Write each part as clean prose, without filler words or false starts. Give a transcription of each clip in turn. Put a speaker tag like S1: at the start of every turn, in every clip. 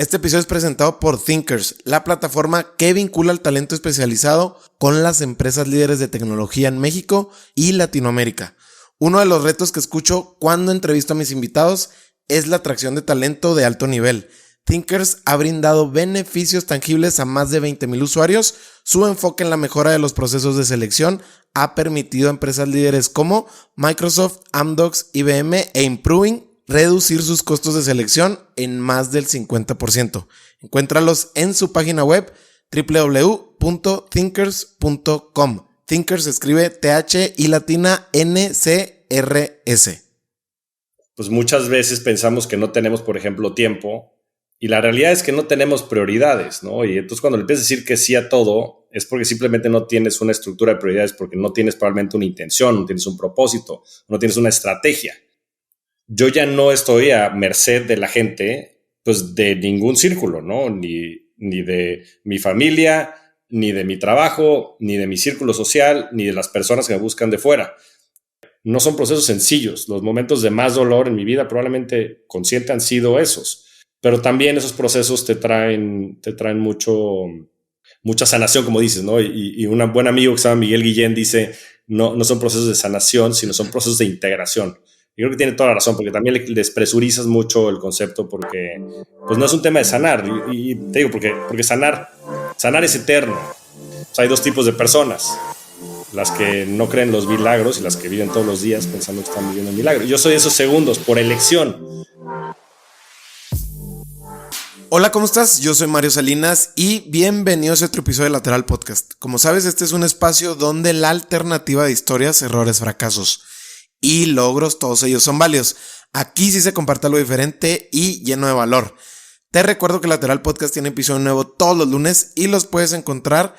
S1: Este episodio es presentado por Thinkers, la plataforma que vincula al talento especializado con las empresas líderes de tecnología en México y Latinoamérica. Uno de los retos que escucho cuando entrevisto a mis invitados es la atracción de talento de alto nivel. Thinkers ha brindado beneficios tangibles a más de 20,000 usuarios. Su enfoque en la mejora de los procesos de selección ha permitido a empresas líderes como Microsoft, Amdocs, IBM e Improving reducir sus costos de selección en más del 50%. Encuéntralos en su página web www.thinkers.com. Thinkers se escribe TH y latina NCRS.
S2: Pues muchas veces pensamos que no tenemos, por ejemplo, tiempo, y la realidad es que no tenemos prioridades, ¿no? Y entonces cuando le empiezas a decir que sí a todo, es porque simplemente no tienes una estructura de prioridades, porque no tienes probablemente una intención, no tienes un propósito, no tienes una estrategia. Yo ya no estoy a merced de la gente, pues de ningún círculo, ¿no? Ni de mi familia, ni de mi trabajo, ni de mi círculo social, ni de las personas que me buscan de fuera. No son procesos sencillos. Los momentos de más dolor en mi vida probablemente consciente han sido esos. Pero también esos procesos te traen mucha sanación, como dices, ¿no? Y un buen amigo que se llama Miguel Guillén dice, no son procesos de sanación, sino son procesos de integración. Yo creo que tiene toda la razón, porque también le despresurizas mucho el concepto, porque pues no es un tema de sanar. Y te digo, porque sanar es eterno. O sea, hay dos tipos de personas: las que no creen en los milagros y las que viven todos los días pensando que están viviendo un milagro. Yo soy de esos segundos, por elección.
S1: Hola, ¿cómo estás? Yo soy Mario Salinas y bienvenidos a otro episodio de Lateral Podcast. Como sabes, este es un espacio donde la alternativa de historias, errores, fracasos y logros, todos ellos son válidos. Aquí sí se comparte algo diferente y lleno de valor. Te recuerdo que Lateral Podcast tiene episodio nuevo todos los lunes y los puedes encontrar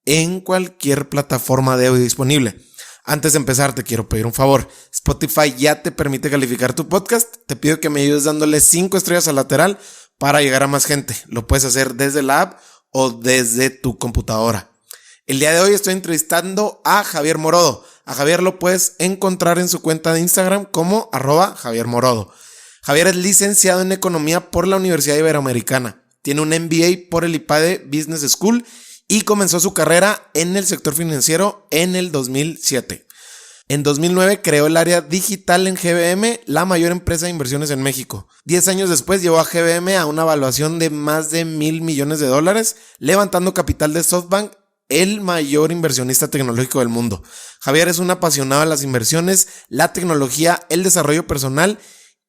S1: en cualquier plataforma de audio disponible. Antes de empezar, te quiero pedir un favor. Spotify ya te permite calificar tu podcast. Te pido que me ayudes dándole 5 estrellas a Lateral para llegar a más gente. Lo puedes hacer desde la app o desde tu computadora. El día de hoy estoy entrevistando a Javier Morodo. A Javier lo puedes encontrar en su cuenta de Instagram como @JavierMorodo. Javier es licenciado en Economía por la Universidad Iberoamericana. Tiene un MBA por el IPADE Business School y comenzó su carrera en el sector financiero en el 2007. En 2009 creó el área digital en GBM, la mayor empresa de inversiones en México. 10 años después llevó a GBM a una valuación de más de $1,000 millones, levantando capital de SoftBank, el mayor inversionista tecnológico del mundo. Javier es un apasionado de las inversiones, la tecnología, el desarrollo personal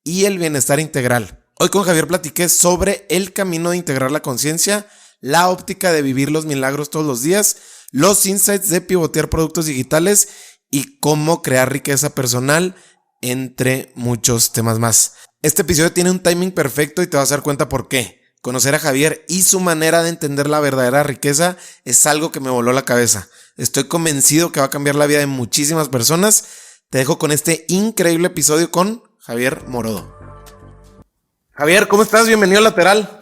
S1: y el bienestar integral. Hoy con Javier platiqué sobre el camino de integrar la conciencia, la óptica de vivir los milagros todos los días, los insights de pivotear productos digitales y cómo crear riqueza personal, entre muchos temas más. Este episodio tiene un timing perfecto y te vas a dar cuenta por qué. Conocer a Javier y su manera de entender la verdadera riqueza es algo que me voló la cabeza. Estoy convencido que va a cambiar la vida de muchísimas personas. Te dejo con este increíble episodio con Javier Morodo. Javier, ¿cómo estás? Bienvenido a Lateral.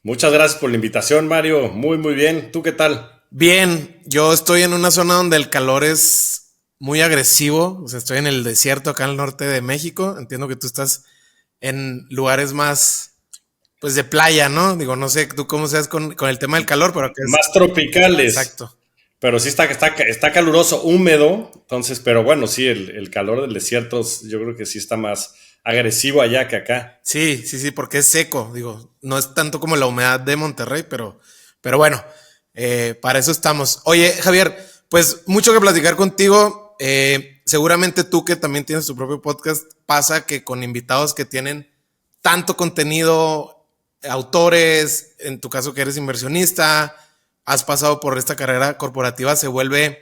S2: Muchas gracias por la invitación, Mario. Muy, muy bien. ¿Tú qué tal?
S1: Bien, yo estoy en una zona donde el calor es muy agresivo. O sea, estoy en el desierto acá al norte de México. Entiendo que tú estás en lugares más, pues, de playa, ¿no? Digo, no sé tú cómo seas con el tema del calor, pero que es
S2: más tropicales.
S1: Exacto.
S2: Pero sí está caluroso, húmedo. Entonces, pero bueno, sí, el calor del desierto yo creo que sí está más agresivo allá que acá.
S1: Sí, porque es seco. Digo, no es tanto como la humedad de Monterrey, pero bueno, para eso estamos. Oye, Javier, pues mucho que platicar contigo. Seguramente tú, que también tienes tu propio podcast, pasa que con invitados que tienen tanto contenido, autores, en tu caso que eres inversionista, has pasado por esta carrera corporativa, se vuelve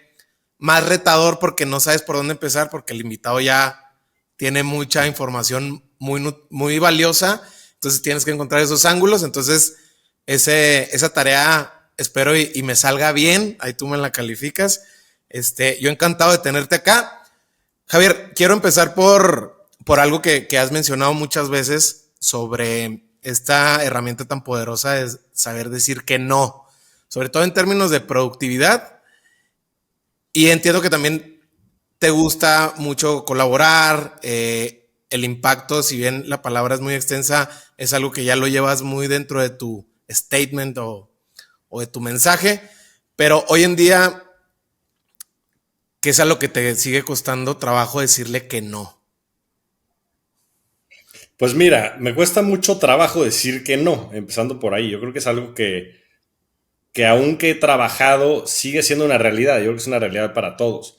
S1: más retador porque no sabes por dónde empezar, porque el invitado ya tiene mucha información muy valiosa, entonces tienes que encontrar esos ángulos. Entonces esa tarea espero y me salga bien, ahí tú me la calificas. Yo encantado de tenerte acá. Javier, quiero empezar por algo que has mencionado muchas veces sobre esta herramienta tan poderosa de saber decir que no, sobre todo en términos de productividad. Y entiendo que también te gusta mucho colaborar, el impacto, si bien la palabra es muy extensa, es algo que ya lo llevas muy dentro de tu statement o de tu mensaje, pero hoy en día, ¿qué es a lo que te sigue costando trabajo decirle que no?
S2: Pues mira, me cuesta mucho trabajo decir que no, empezando por ahí. Yo creo que es algo que aunque he trabajado, sigue siendo una realidad. Yo creo que es una realidad para todos.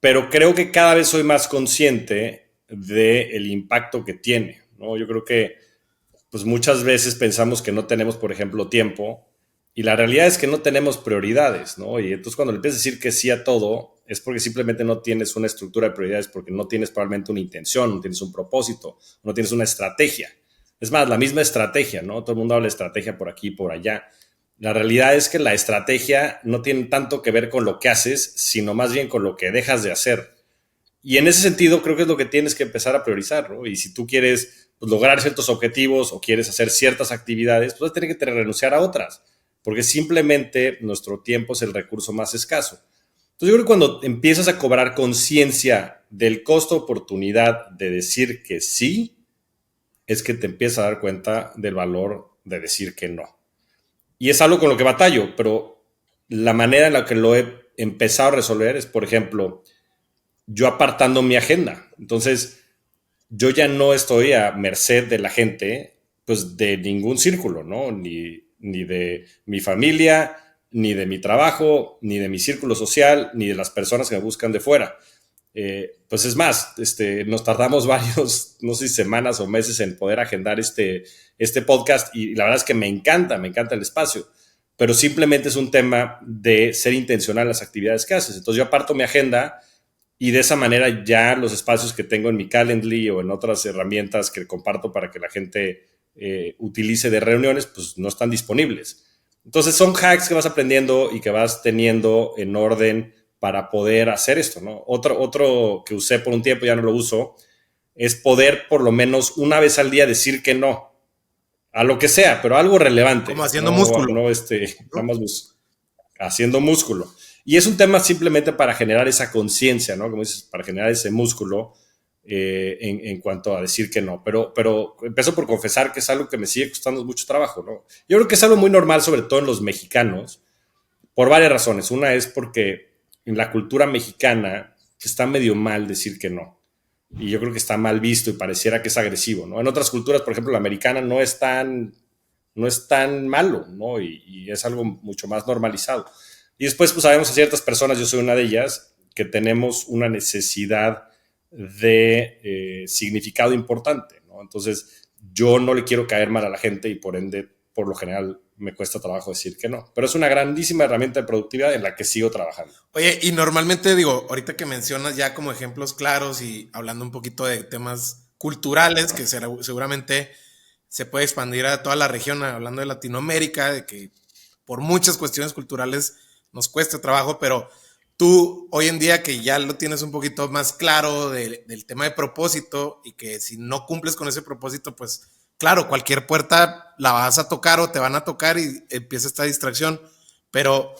S2: Pero creo que cada vez soy más consciente del impacto que tiene, ¿no? Yo creo que pues muchas veces pensamos que no tenemos, por ejemplo, tiempo, y la realidad es que no tenemos prioridades, ¿no? Y entonces cuando le empiezas a decir que sí a todo, es porque simplemente no tienes una estructura de prioridades, porque no tienes probablemente una intención, no tienes un propósito, no tienes una estrategia. Es más, la misma estrategia, ¿no? Todo el mundo habla de estrategia por aquí y por allá. La realidad es que la estrategia no tiene tanto que ver con lo que haces, sino más bien con lo que dejas de hacer. Y en ese sentido creo que es lo que tienes que empezar a priorizar, ¿no? Y si tú quieres pues, lograr ciertos objetivos o quieres hacer ciertas actividades, pues vas a tener que renunciar a otras, porque simplemente nuestro tiempo es el recurso más escaso. Entonces yo creo que cuando empiezas a cobrar conciencia del costo-oportunidad de decir que sí, es que te empiezas a dar cuenta del valor de decir que no. Y es algo con lo que batallo, pero la manera en la que lo he empezado a resolver es, por ejemplo, yo apartando mi agenda. Entonces, yo ya no estoy a merced de la gente, pues de ningún círculo, ¿no? Ni de mi familia, ni de mi trabajo, ni de mi círculo social, ni de las personas que me buscan de fuera. Pues es más, nos tardamos varios, no sé si semanas o meses en poder agendar este podcast y la verdad es que me encanta el espacio, pero simplemente es un tema de ser intencional en las actividades que haces. Entonces yo aparto mi agenda y de esa manera ya los espacios que tengo en mi Calendly o en otras herramientas que comparto para que la gente utilice de reuniones, pues no están disponibles. Entonces son hacks que vas aprendiendo y que vas teniendo en orden para poder hacer esto, ¿no? Otro que usé por un tiempo, ya no lo uso, es poder por lo menos una vez al día decir que no, a lo que sea, pero algo
S1: Como
S2: relevante,
S1: haciendo músculo,
S2: nada
S1: ¿no?
S2: más haciendo músculo. Y es un tema simplemente para generar esa conciencia, ¿no? Como dices, para generar ese músculo en cuanto a decir que no. Pero empiezo por confesar que es algo que me sigue costando mucho trabajo, ¿no? Yo creo que es algo muy normal, sobre todo en los mexicanos, por varias razones. Una es porque en la cultura mexicana está medio mal decir que no. Y yo creo que está mal visto y pareciera que es agresivo, ¿no? En otras culturas, por ejemplo, la americana no es tan malo, ¿no? Y es algo mucho más normalizado. Y después, pues sabemos a ciertas personas, yo soy una de ellas, que tenemos una necesidad de significado importante, ¿no? Entonces, yo no le quiero caer mal a la gente y por ende, por lo general, me cuesta trabajo decir que no. Pero es una grandísima herramienta de productividad en la que sigo trabajando.
S1: Oye, y normalmente digo, ahorita que mencionas ya como ejemplos claros y hablando un poquito de temas culturales, que seguramente se puede expandir a toda la región, hablando de Latinoamérica, de que por muchas cuestiones culturales nos cuesta trabajo, pero tú hoy en día que ya lo tienes un poquito más claro del tema de propósito y que si no cumples con ese propósito, pues claro, cualquier puerta la vas a tocar o te van a tocar y empieza esta distracción, pero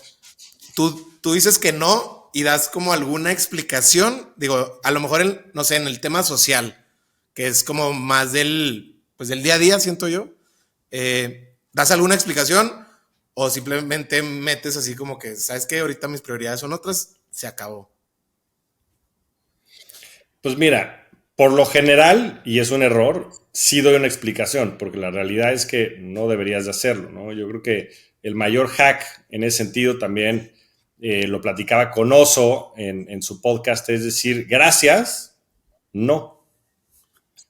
S1: tú dices que no y das como alguna explicación, digo, a lo mejor, no sé, en el tema social, que es como más pues del día a día, siento yo, ¿das alguna explicación o simplemente metes así como que, sabes que ahorita mis prioridades son otras, se acabó?
S2: Pues mira, por lo general, y es un error, sí doy una explicación, porque la realidad es que no deberías de hacerlo, ¿no? Yo creo que el mayor hack en ese sentido también lo platicaba con Oso en su podcast, es decir, gracias, no.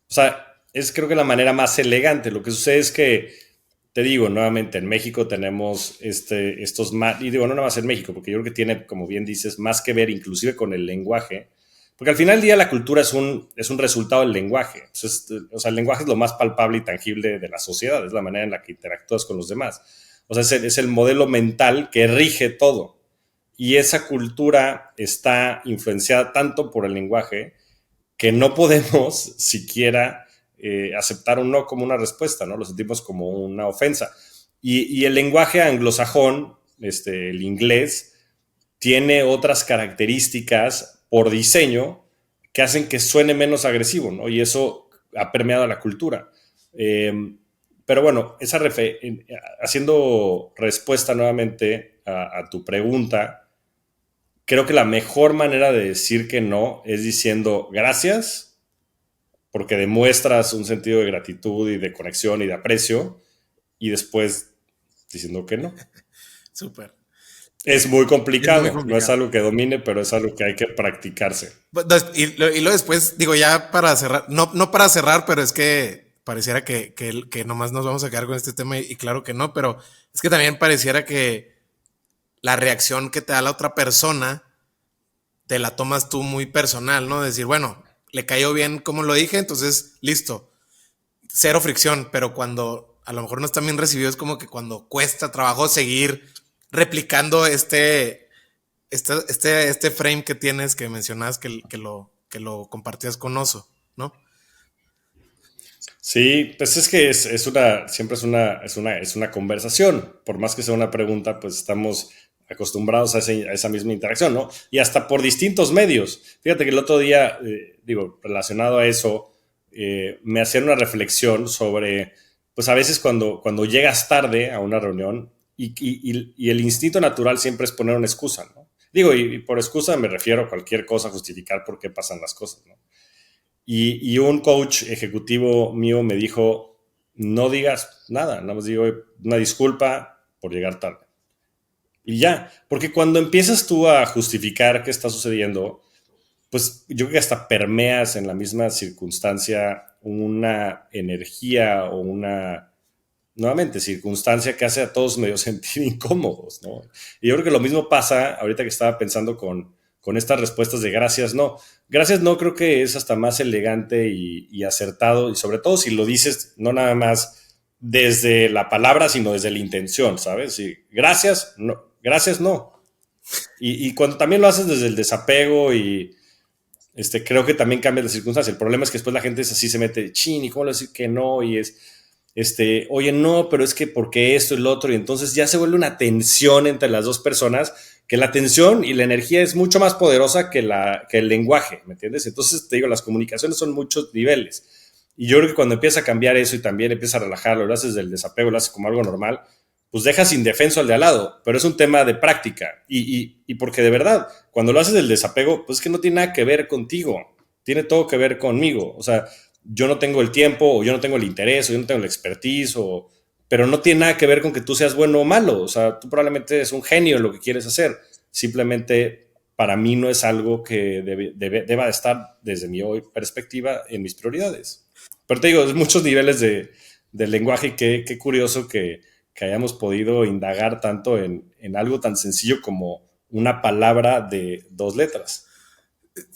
S2: O sea, es creo que la manera más elegante. Lo que sucede es que, te digo, nuevamente, en México tenemos estos más, y digo, no nada más en México, porque yo creo que tiene, como bien dices, más que ver inclusive con el lenguaje, porque al final del día la cultura es un resultado del lenguaje. O sea, el lenguaje es lo más palpable y tangible de la sociedad, es la manera en la que interactúas con los demás. O sea, es el modelo mental que rige todo. Y esa cultura está influenciada tanto por el lenguaje que no podemos siquiera aceptar un no como una respuesta, ¿no? Lo sentimos como una ofensa. Y el lenguaje anglosajón, el inglés, tiene otras características por diseño que hacen que suene menos agresivo, ¿no? Y eso ha permeado a la cultura. Pero bueno, haciendo respuesta nuevamente a tu pregunta, creo que la mejor manera de decir que no es diciendo gracias, porque demuestras un sentido de gratitud y de conexión y de aprecio, y después diciendo que no.
S1: Súper.
S2: Es muy
S1: Es muy
S2: complicado, no es
S1: complicado.
S2: algo que domine, pero es algo que hay que practicarse.
S1: Y lo después, digo, ya para cerrar, no para cerrar, pero es que pareciera que nomás nos vamos a quedar con este tema y claro que no, pero es que también pareciera que la reacción que te da la otra persona te la tomas tú muy personal, ¿no? Decir, bueno, le cayó bien como lo dije, entonces listo, cero fricción, pero cuando a lo mejor no está bien recibido es como que cuando cuesta trabajo seguir replicando este frame que tienes que mencionas que lo compartías con Oso, ¿no?
S2: Sí, pues es que siempre es una conversación. Por más que sea una pregunta, pues estamos acostumbrados a esa misma interacción, ¿no? Y hasta por distintos medios. Fíjate que el otro día, relacionado a eso, me hacían una reflexión sobre, pues a veces cuando llegas tarde a una reunión y el instinto natural siempre es poner una excusa, ¿no? Y por excusa me refiero a cualquier cosa, justificar por qué pasan las cosas, ¿no? Y un coach ejecutivo mío me dijo, no digas nada, nada más digo una disculpa por llegar tarde. Y ya, porque cuando empiezas tú a justificar qué está sucediendo, pues yo creo que hasta permeas en la misma circunstancia una energía o una, nuevamente, circunstancia que hace a todos medio sentir incómodos, ¿no? Y yo creo que lo mismo pasa ahorita que estaba pensando con estas respuestas de gracias, no. Gracias, no, creo que es hasta más elegante y acertado, y sobre todo si lo dices no nada más desde la palabra, sino desde la intención, ¿sabes? Y gracias, no. Gracias, no. Y cuando también lo haces desde el desapego creo que también cambia la circunstancia. El problema es que después la gente es así, se mete, chin, ¿y cómo le decir que no? Y es, oye, no, pero es que porque esto y lo otro, y entonces ya se vuelve una tensión entre las dos personas, que la tensión y la energía es mucho más poderosa que el lenguaje, ¿me entiendes? Entonces, te digo, las comunicaciones son muchos niveles. Y yo creo que cuando empieza a cambiar eso y también empieza a relajarlo, lo haces del desapego, lo haces como algo normal, pues dejas indefenso al de al lado, pero es un tema de práctica. Y porque de verdad, cuando lo haces del desapego, pues es que no tiene nada que ver contigo, tiene todo que ver conmigo. O sea, yo no tengo el tiempo, o yo no tengo el interés, o yo no tengo la expertise, pero no tiene nada que ver con que tú seas bueno o malo. O sea, tú probablemente eres un genio en lo que quieres hacer. Simplemente para mí no es algo que deba de estar desde mi perspectiva en mis prioridades. Pero te digo, es muchos niveles de lenguaje, y qué curioso que hayamos podido indagar tanto en algo tan sencillo como una palabra de dos letras.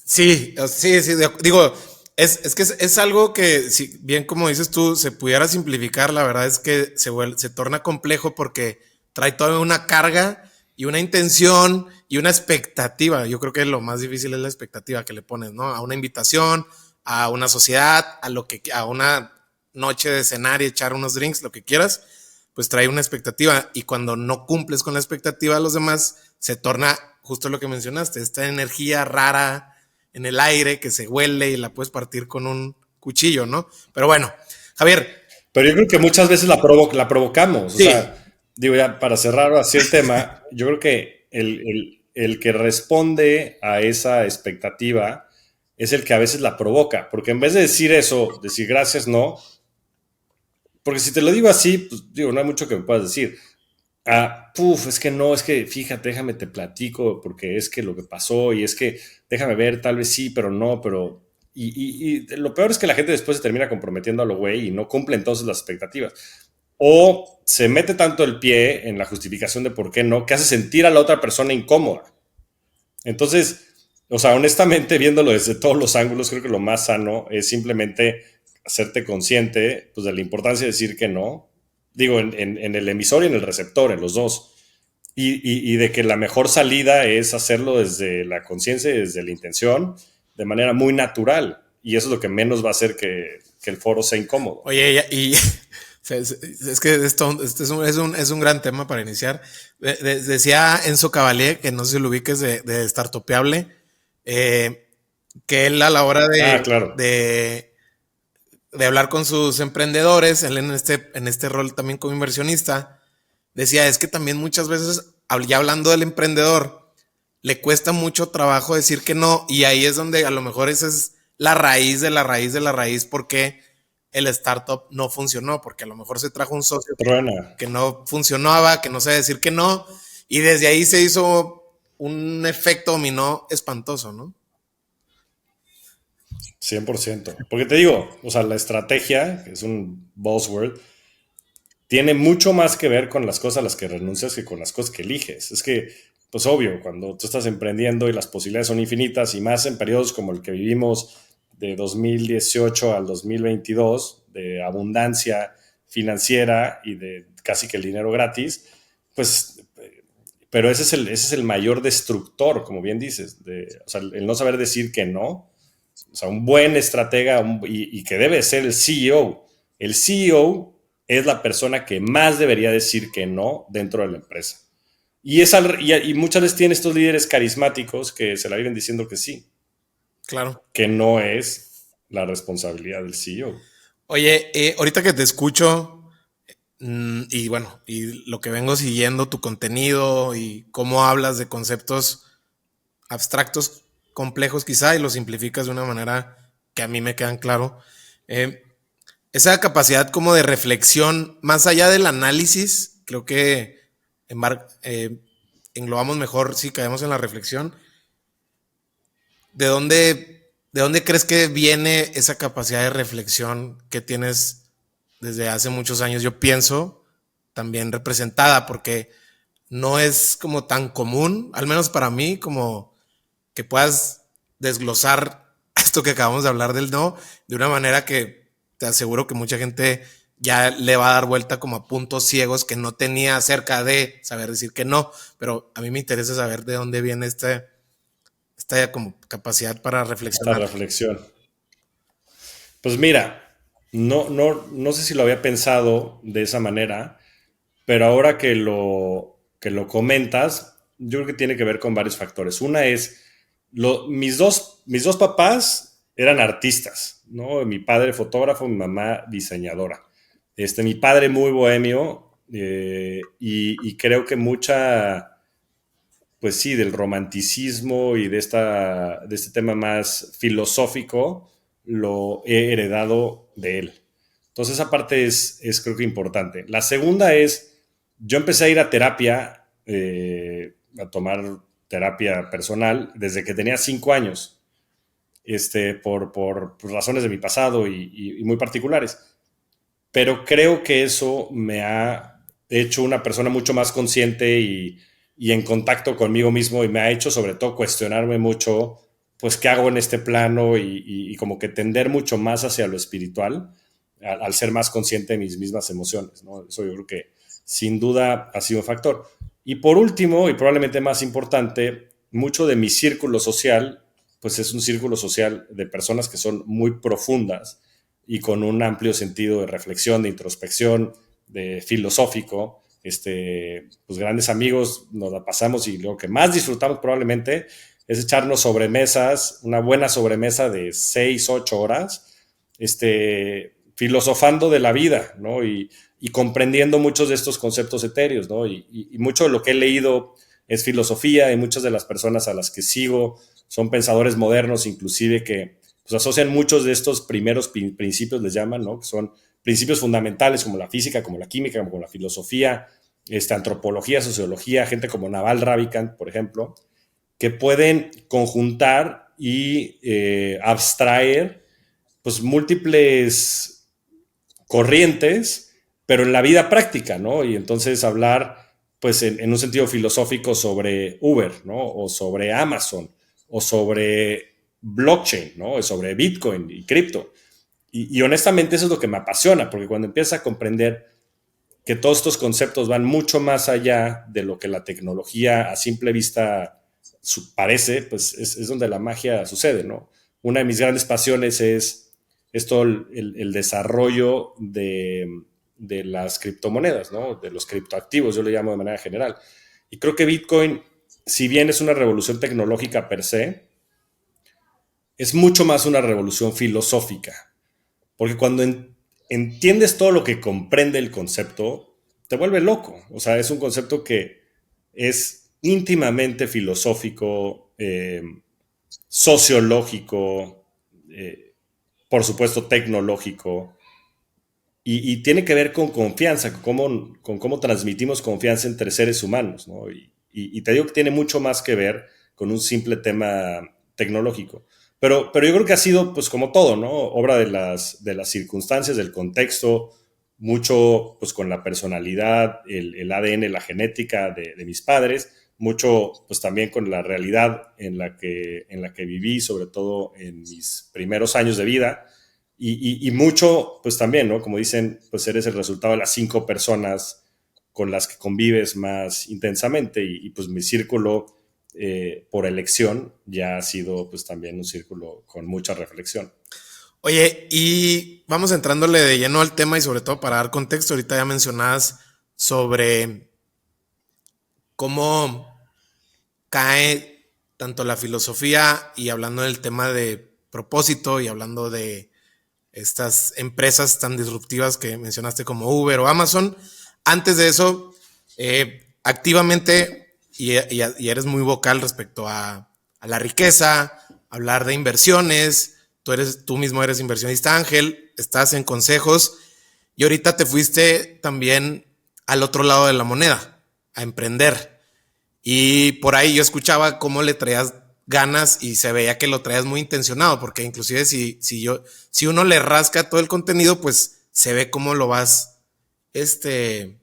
S1: Sí, sí, digo, es que es algo que, si bien como dices tú, se pudiera simplificar, la verdad es que se torna complejo porque trae toda una carga y una intención y una expectativa. Yo creo que lo más difícil es la expectativa que le pones, ¿no? A una invitación, a una sociedad, a una noche de cenar y echar unos drinks, lo que quieras, pues trae una expectativa y cuando no cumples con la expectativa de los demás, se torna justo lo que mencionaste, esta energía rara en el aire que se huele y la puedes partir con un cuchillo, ¿no? Pero bueno, Javier.
S2: Pero yo creo que muchas veces la provocamos.
S1: Sí.
S2: O sea, digo ya para cerrar así el tema, yo creo que el que responde a esa expectativa es el que a veces la provoca. Porque en vez de decir eso, decir gracias, no. Porque si te lo digo así, pues digo, no hay mucho que me puedas decir. Es que no, es que fíjate, déjame te platico, porque es que lo que pasó, y es que déjame ver, tal vez sí, pero no, pero. Y lo peor es que la gente después se termina comprometiendo a lo güey y no cumple entonces las expectativas. O se mete tanto el pie en la justificación de por qué no, que hace sentir a la otra persona incómoda. Entonces, o sea, honestamente, viéndolo desde todos los ángulos, creo que lo más sano es simplemente hacerte consciente, pues, de la importancia de decir que no. Digo, en el emisor y en el receptor, en los dos. Y de que la mejor salida es hacerlo desde la conciencia y desde la intención, de manera muy natural. Y eso es lo que menos va a hacer que el foro sea incómodo.
S1: Oye, y es que este es un gran tema para iniciar. Decía Enzo Cavalier, que no sé si lo ubiques de Startupeable, que él a la hora
S2: Ah, claro.
S1: de hablar con sus emprendedores, él en este rol también como inversionista, decía, es que también muchas veces, ya hablando del emprendedor, le cuesta mucho trabajo decir que no, y ahí es donde a lo mejor esa es la raíz de la raíz de la raíz, porque el startup no funcionó, porque a lo mejor se trajo un socio
S2: Truena.
S1: que no funcionaba, que no sabe decir que no, y desde ahí se hizo un efecto dominó espantoso, ¿no?
S2: 100%. Porque te digo, o sea, la estrategia, que es un buzzword, tiene mucho más que ver con las cosas a las que renuncias que con las cosas que eliges. Es que, pues obvio, cuando tú estás emprendiendo y las posibilidades son infinitas y más en periodos como el que vivimos de 2018 al 2022, de abundancia financiera y de casi que el dinero gratis, pues, pero ese es el mayor destructor, como bien dices, o sea, el no saber decir que no. O sea, un buen estratega y que debe ser el CEO. El CEO es la persona que más debería decir que no dentro de la empresa. Y muchas veces tiene estos líderes carismáticos que se la viven diciendo que sí,
S1: Claro.
S2: que no es la responsabilidad del CEO.
S1: Oye, ahorita que te escucho, y bueno, y lo que vengo siguiendo tu contenido y cómo hablas de conceptos abstractos, complejos quizá, y los simplificas de una manera que a mí me quedan claro. Eh, Esa capacidad como de reflexión, más allá del análisis, creo que englobamos mejor si caemos en la reflexión. ¿De dónde crees que viene esa capacidad de reflexión que tienes desde hace muchos años? Yo pienso también representada, porque no es como tan común, al menos para mí, como que puedas desglosar esto que acabamos de hablar del no de una manera que te aseguro que mucha gente ya le va a dar vuelta como a puntos ciegos que no tenía acerca de saber decir que no, pero a mí me interesa saber de dónde viene esta como capacidad para
S2: Esta
S1: reflexionar.
S2: reflexión. Pues mira, no sé si lo había pensado de esa manera, pero ahora que lo comentas, yo creo que tiene que ver con varios factores. Una es, mis dos papás eran artistas, ¿no? Mi padre fotógrafo, mi mamá diseñadora. Mi padre muy bohemio y creo que mucha, pues sí, del romanticismo y de este tema más filosófico lo he heredado de él. Entonces esa parte es creo que importante. La segunda es, yo empecé a ir a terapia, a tomar terapia personal desde que tenía 5 años, por razones de mi pasado y muy particulares. Pero creo que eso me ha hecho una persona mucho más consciente y en contacto conmigo mismo y me ha hecho sobre todo cuestionarme mucho, pues, qué hago en este plano y como que tender mucho más hacia lo espiritual al ser más consciente de mis mismas emociones, ¿no? Eso yo creo que sin duda ha sido un factor. Y por último, y probablemente más importante, mucho de mi círculo social, pues es un círculo social de personas que son muy profundas y con un amplio sentido de reflexión, de introspección, de filosófico. Pues grandes amigos nos la pasamos y lo que más disfrutamos probablemente es echarnos sobremesas, una buena sobremesa de 6, 8 horas, filosofando de la vida, ¿no? Y comprendiendo muchos de estos conceptos etéreos, ¿no? Y mucho de lo que he leído es filosofía y muchas de las personas a las que sigo son pensadores modernos, inclusive que pues, asocian muchos de estos primeros principios, les llaman, ¿no? Que son principios fundamentales como la física, como la química, como la filosofía, antropología, sociología, gente como Naval Ravikant, por ejemplo, que pueden conjuntar y abstraer pues múltiples corrientes, pero en la vida práctica, ¿no? Y entonces hablar, pues, en un sentido filosófico sobre Uber, ¿no? O sobre Amazon, o sobre blockchain, ¿no? Sobre Bitcoin y cripto. Y honestamente eso es lo que me apasiona, porque cuando empiezas a comprender que todos estos conceptos van mucho más allá de lo que la tecnología a simple vista parece, pues es donde la magia sucede, ¿no? Una de mis grandes pasiones es todo el desarrollo de las criptomonedas, ¿no? De los criptoactivos, yo le llamo de manera general. Y creo que Bitcoin, si bien es una revolución tecnológica per se, es mucho más una revolución filosófica, porque cuando entiendes todo lo que comprende el concepto, te vuelve loco. O sea, es un concepto que es íntimamente filosófico, sociológico, por supuesto tecnológico, y tiene que ver con confianza, con cómo transmitimos confianza entre seres humanos, ¿no? Y te digo que tiene mucho más que ver con un simple tema tecnológico. Pero yo creo que ha sido, pues como todo, ¿no? Obra de las circunstancias, del contexto, mucho pues con la personalidad, el ADN, la genética de mis padres, mucho pues también con la realidad en la que viví, sobre todo en mis primeros años de vida, y mucho pues también, ¿no? Como dicen, pues eres el resultado de las 5 personas con las que convives más intensamente, y pues mi círculo por elección ya ha sido pues también un círculo con mucha reflexión.
S1: Oye, y vamos entrándole de lleno al tema y sobre todo para dar contexto, ahorita ya mencionabas sobre cómo cae tanto la filosofía y hablando del tema de propósito y hablando de estas empresas tan disruptivas que mencionaste como Uber o Amazon. Antes de eso, activamente, y eres muy vocal respecto a la riqueza, hablar de inversiones, tú mismo eres inversionista Ángel, estás en consejos y ahorita te fuiste también al otro lado de la moneda, a emprender. Y por ahí yo escuchaba cómo le traías ganas y se veía que lo traías muy intencionado, porque inclusive si uno le rasca todo el contenido, pues se ve cómo lo vas, de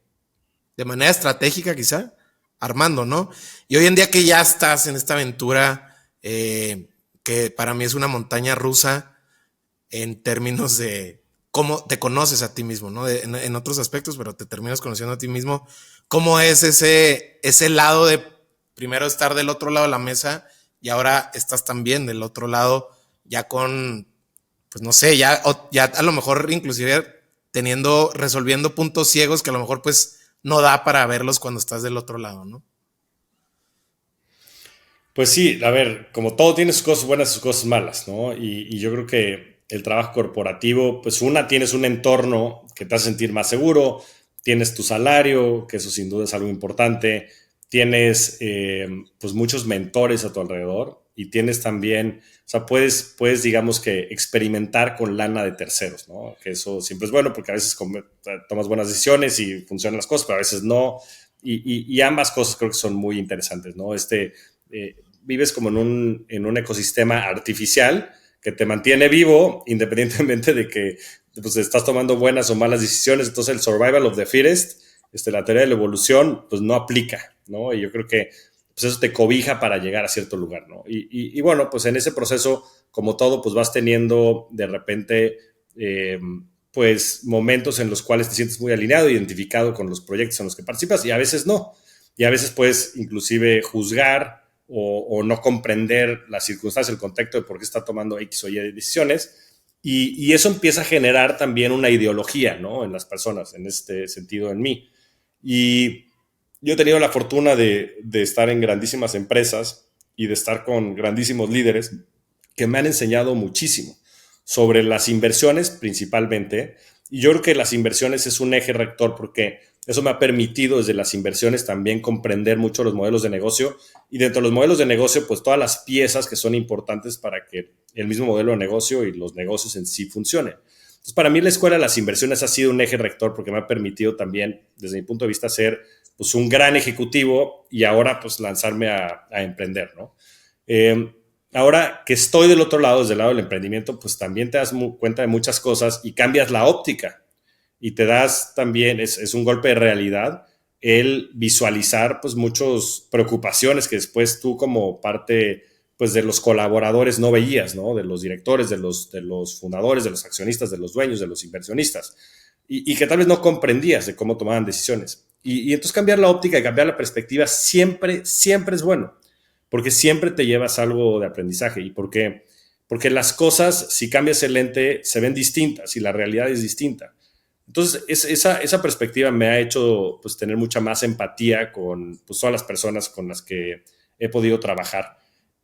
S1: manera estratégica quizá, armando, ¿no? Y hoy en día que ya estás en esta aventura, que para mí es una montaña rusa en términos de cómo te conoces a ti mismo, ¿no? En otros aspectos, pero te terminas conociendo a ti mismo. ¿Cómo es ese lado de primero estar del otro lado de la mesa y ahora estás también del otro lado ya con, pues no sé, ya a lo mejor inclusive resolviendo puntos ciegos que a lo mejor pues no da para verlos cuando estás del otro lado, ¿no?
S2: Pues sí, a ver, como todo tiene sus cosas buenas y sus cosas malas, ¿no? Y yo creo que el trabajo corporativo, pues tienes un entorno que te hace sentir más seguro, tienes tu salario, que eso sin duda es algo importante, tienes pues muchos mentores a tu alrededor y tienes también, o sea, puedes digamos que experimentar con lana de terceros, ¿no? Que eso siempre es bueno porque a veces tomas buenas decisiones y funcionan las cosas, pero a veces no. Y ambas cosas creo que son muy interesantes, ¿no? Vives como en un ecosistema artificial que te mantiene vivo independientemente de que pues, estás tomando buenas o malas decisiones. Entonces el survival of the fittest, la teoría de la evolución, pues no aplica, ¿no? Y yo creo que pues, eso te cobija para llegar a cierto lugar, ¿no? Y bueno, pues en ese proceso, como todo, pues vas teniendo de repente pues momentos en los cuales te sientes muy alineado, identificado con los proyectos en los que participas y a veces no. Y a veces puedes inclusive juzgar o no comprender la circunstancia, el contexto de por qué está tomando X o Y decisiones. Y eso empieza a generar también una ideología, ¿no? En las personas, en este sentido en mí. Y yo he tenido la fortuna de estar en grandísimas empresas y de estar con grandísimos líderes que me han enseñado muchísimo sobre las inversiones principalmente. Y yo creo que las inversiones es un eje rector porque eso me ha permitido desde las inversiones también comprender mucho los modelos de negocio y dentro de los modelos de negocio, pues todas las piezas que son importantes para que el mismo modelo de negocio y los negocios en sí funcionen. Entonces, para mí la escuela de las inversiones ha sido un eje rector porque me ha permitido también, desde mi punto de vista, ser pues, un gran ejecutivo y ahora pues lanzarme a emprender, ¿no? Ahora que estoy del otro lado, desde el lado del emprendimiento, pues también te das cuenta de muchas cosas y cambias la óptica y te das también, es un golpe de realidad el visualizar pues muchas preocupaciones que después tú como parte pues de los colaboradores no veías, ¿no? De los directores, de los fundadores, de los accionistas, de los dueños, de los inversionistas y que tal vez no comprendías de cómo tomaban decisiones. Y entonces cambiar la óptica y cambiar la perspectiva siempre, siempre es bueno, porque siempre te llevas algo de aprendizaje y porque las cosas, si cambias el lente, se ven distintas y la realidad es distinta. Entonces, esa perspectiva me ha hecho pues, tener mucha más empatía con todas las personas con las que he podido trabajar.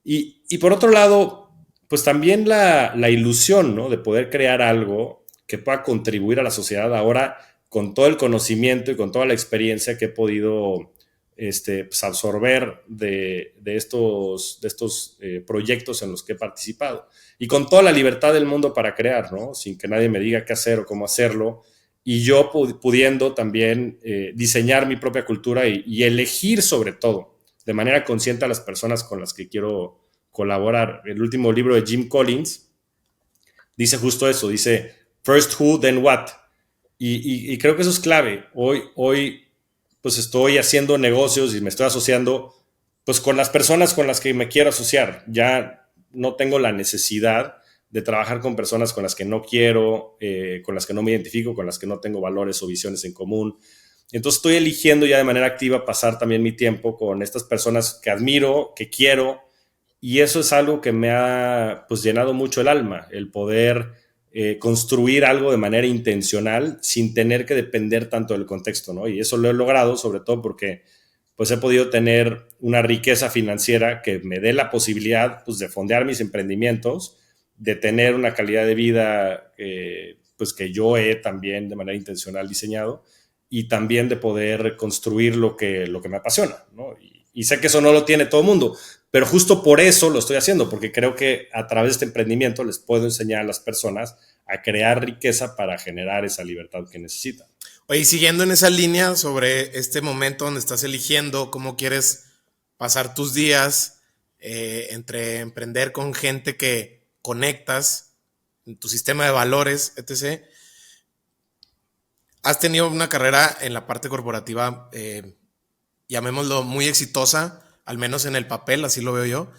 S2: Y por otro lado, pues también la ilusión, ¿no? De poder crear algo que pueda contribuir a la sociedad ahora con todo el conocimiento y con toda la experiencia que he podido pues absorber de estos proyectos en los que he participado. Y con toda la libertad del mundo para crear, ¿no? Sin que nadie me diga qué hacer o cómo hacerlo. Y yo pudiendo también diseñar mi propia cultura y elegir sobre todo, de manera consciente a las personas con las que quiero colaborar. El último libro de Jim Collins dice justo eso, dice first who, then what. Y creo que eso es clave. Hoy pues estoy haciendo negocios y me estoy asociando pues con las personas con las que me quiero asociar. Ya no tengo la necesidad de trabajar con personas con las que no quiero, con las que no me identifico, con las que no tengo valores o visiones en común. Entonces estoy eligiendo ya de manera activa pasar también mi tiempo con estas personas que admiro, que quiero, y eso es algo que me ha pues llenado mucho el alma, el poder construir algo de manera intencional sin tener que depender tanto del contexto, ¿no? Y eso lo he logrado sobre todo porque pues he podido tener una riqueza financiera que me dé la posibilidad pues de fondear mis emprendimientos, de tener una calidad de vida pues que yo he también de manera intencional diseñado y también de poder construir lo que me apasiona, ¿no? Y sé que eso no lo tiene todo el mundo, pero justo por eso lo estoy haciendo, porque creo que a través de este emprendimiento les puedo enseñar a las personas a crear riqueza para generar esa libertad que necesitan.
S1: Oye, y siguiendo en esa línea sobre este momento donde estás eligiendo cómo quieres pasar tus días, entre emprender con gente que conectas, en tu sistema de valores, etc. Has tenido una carrera en la parte corporativa, llamémoslo muy exitosa, al menos en el papel, así lo veo yo,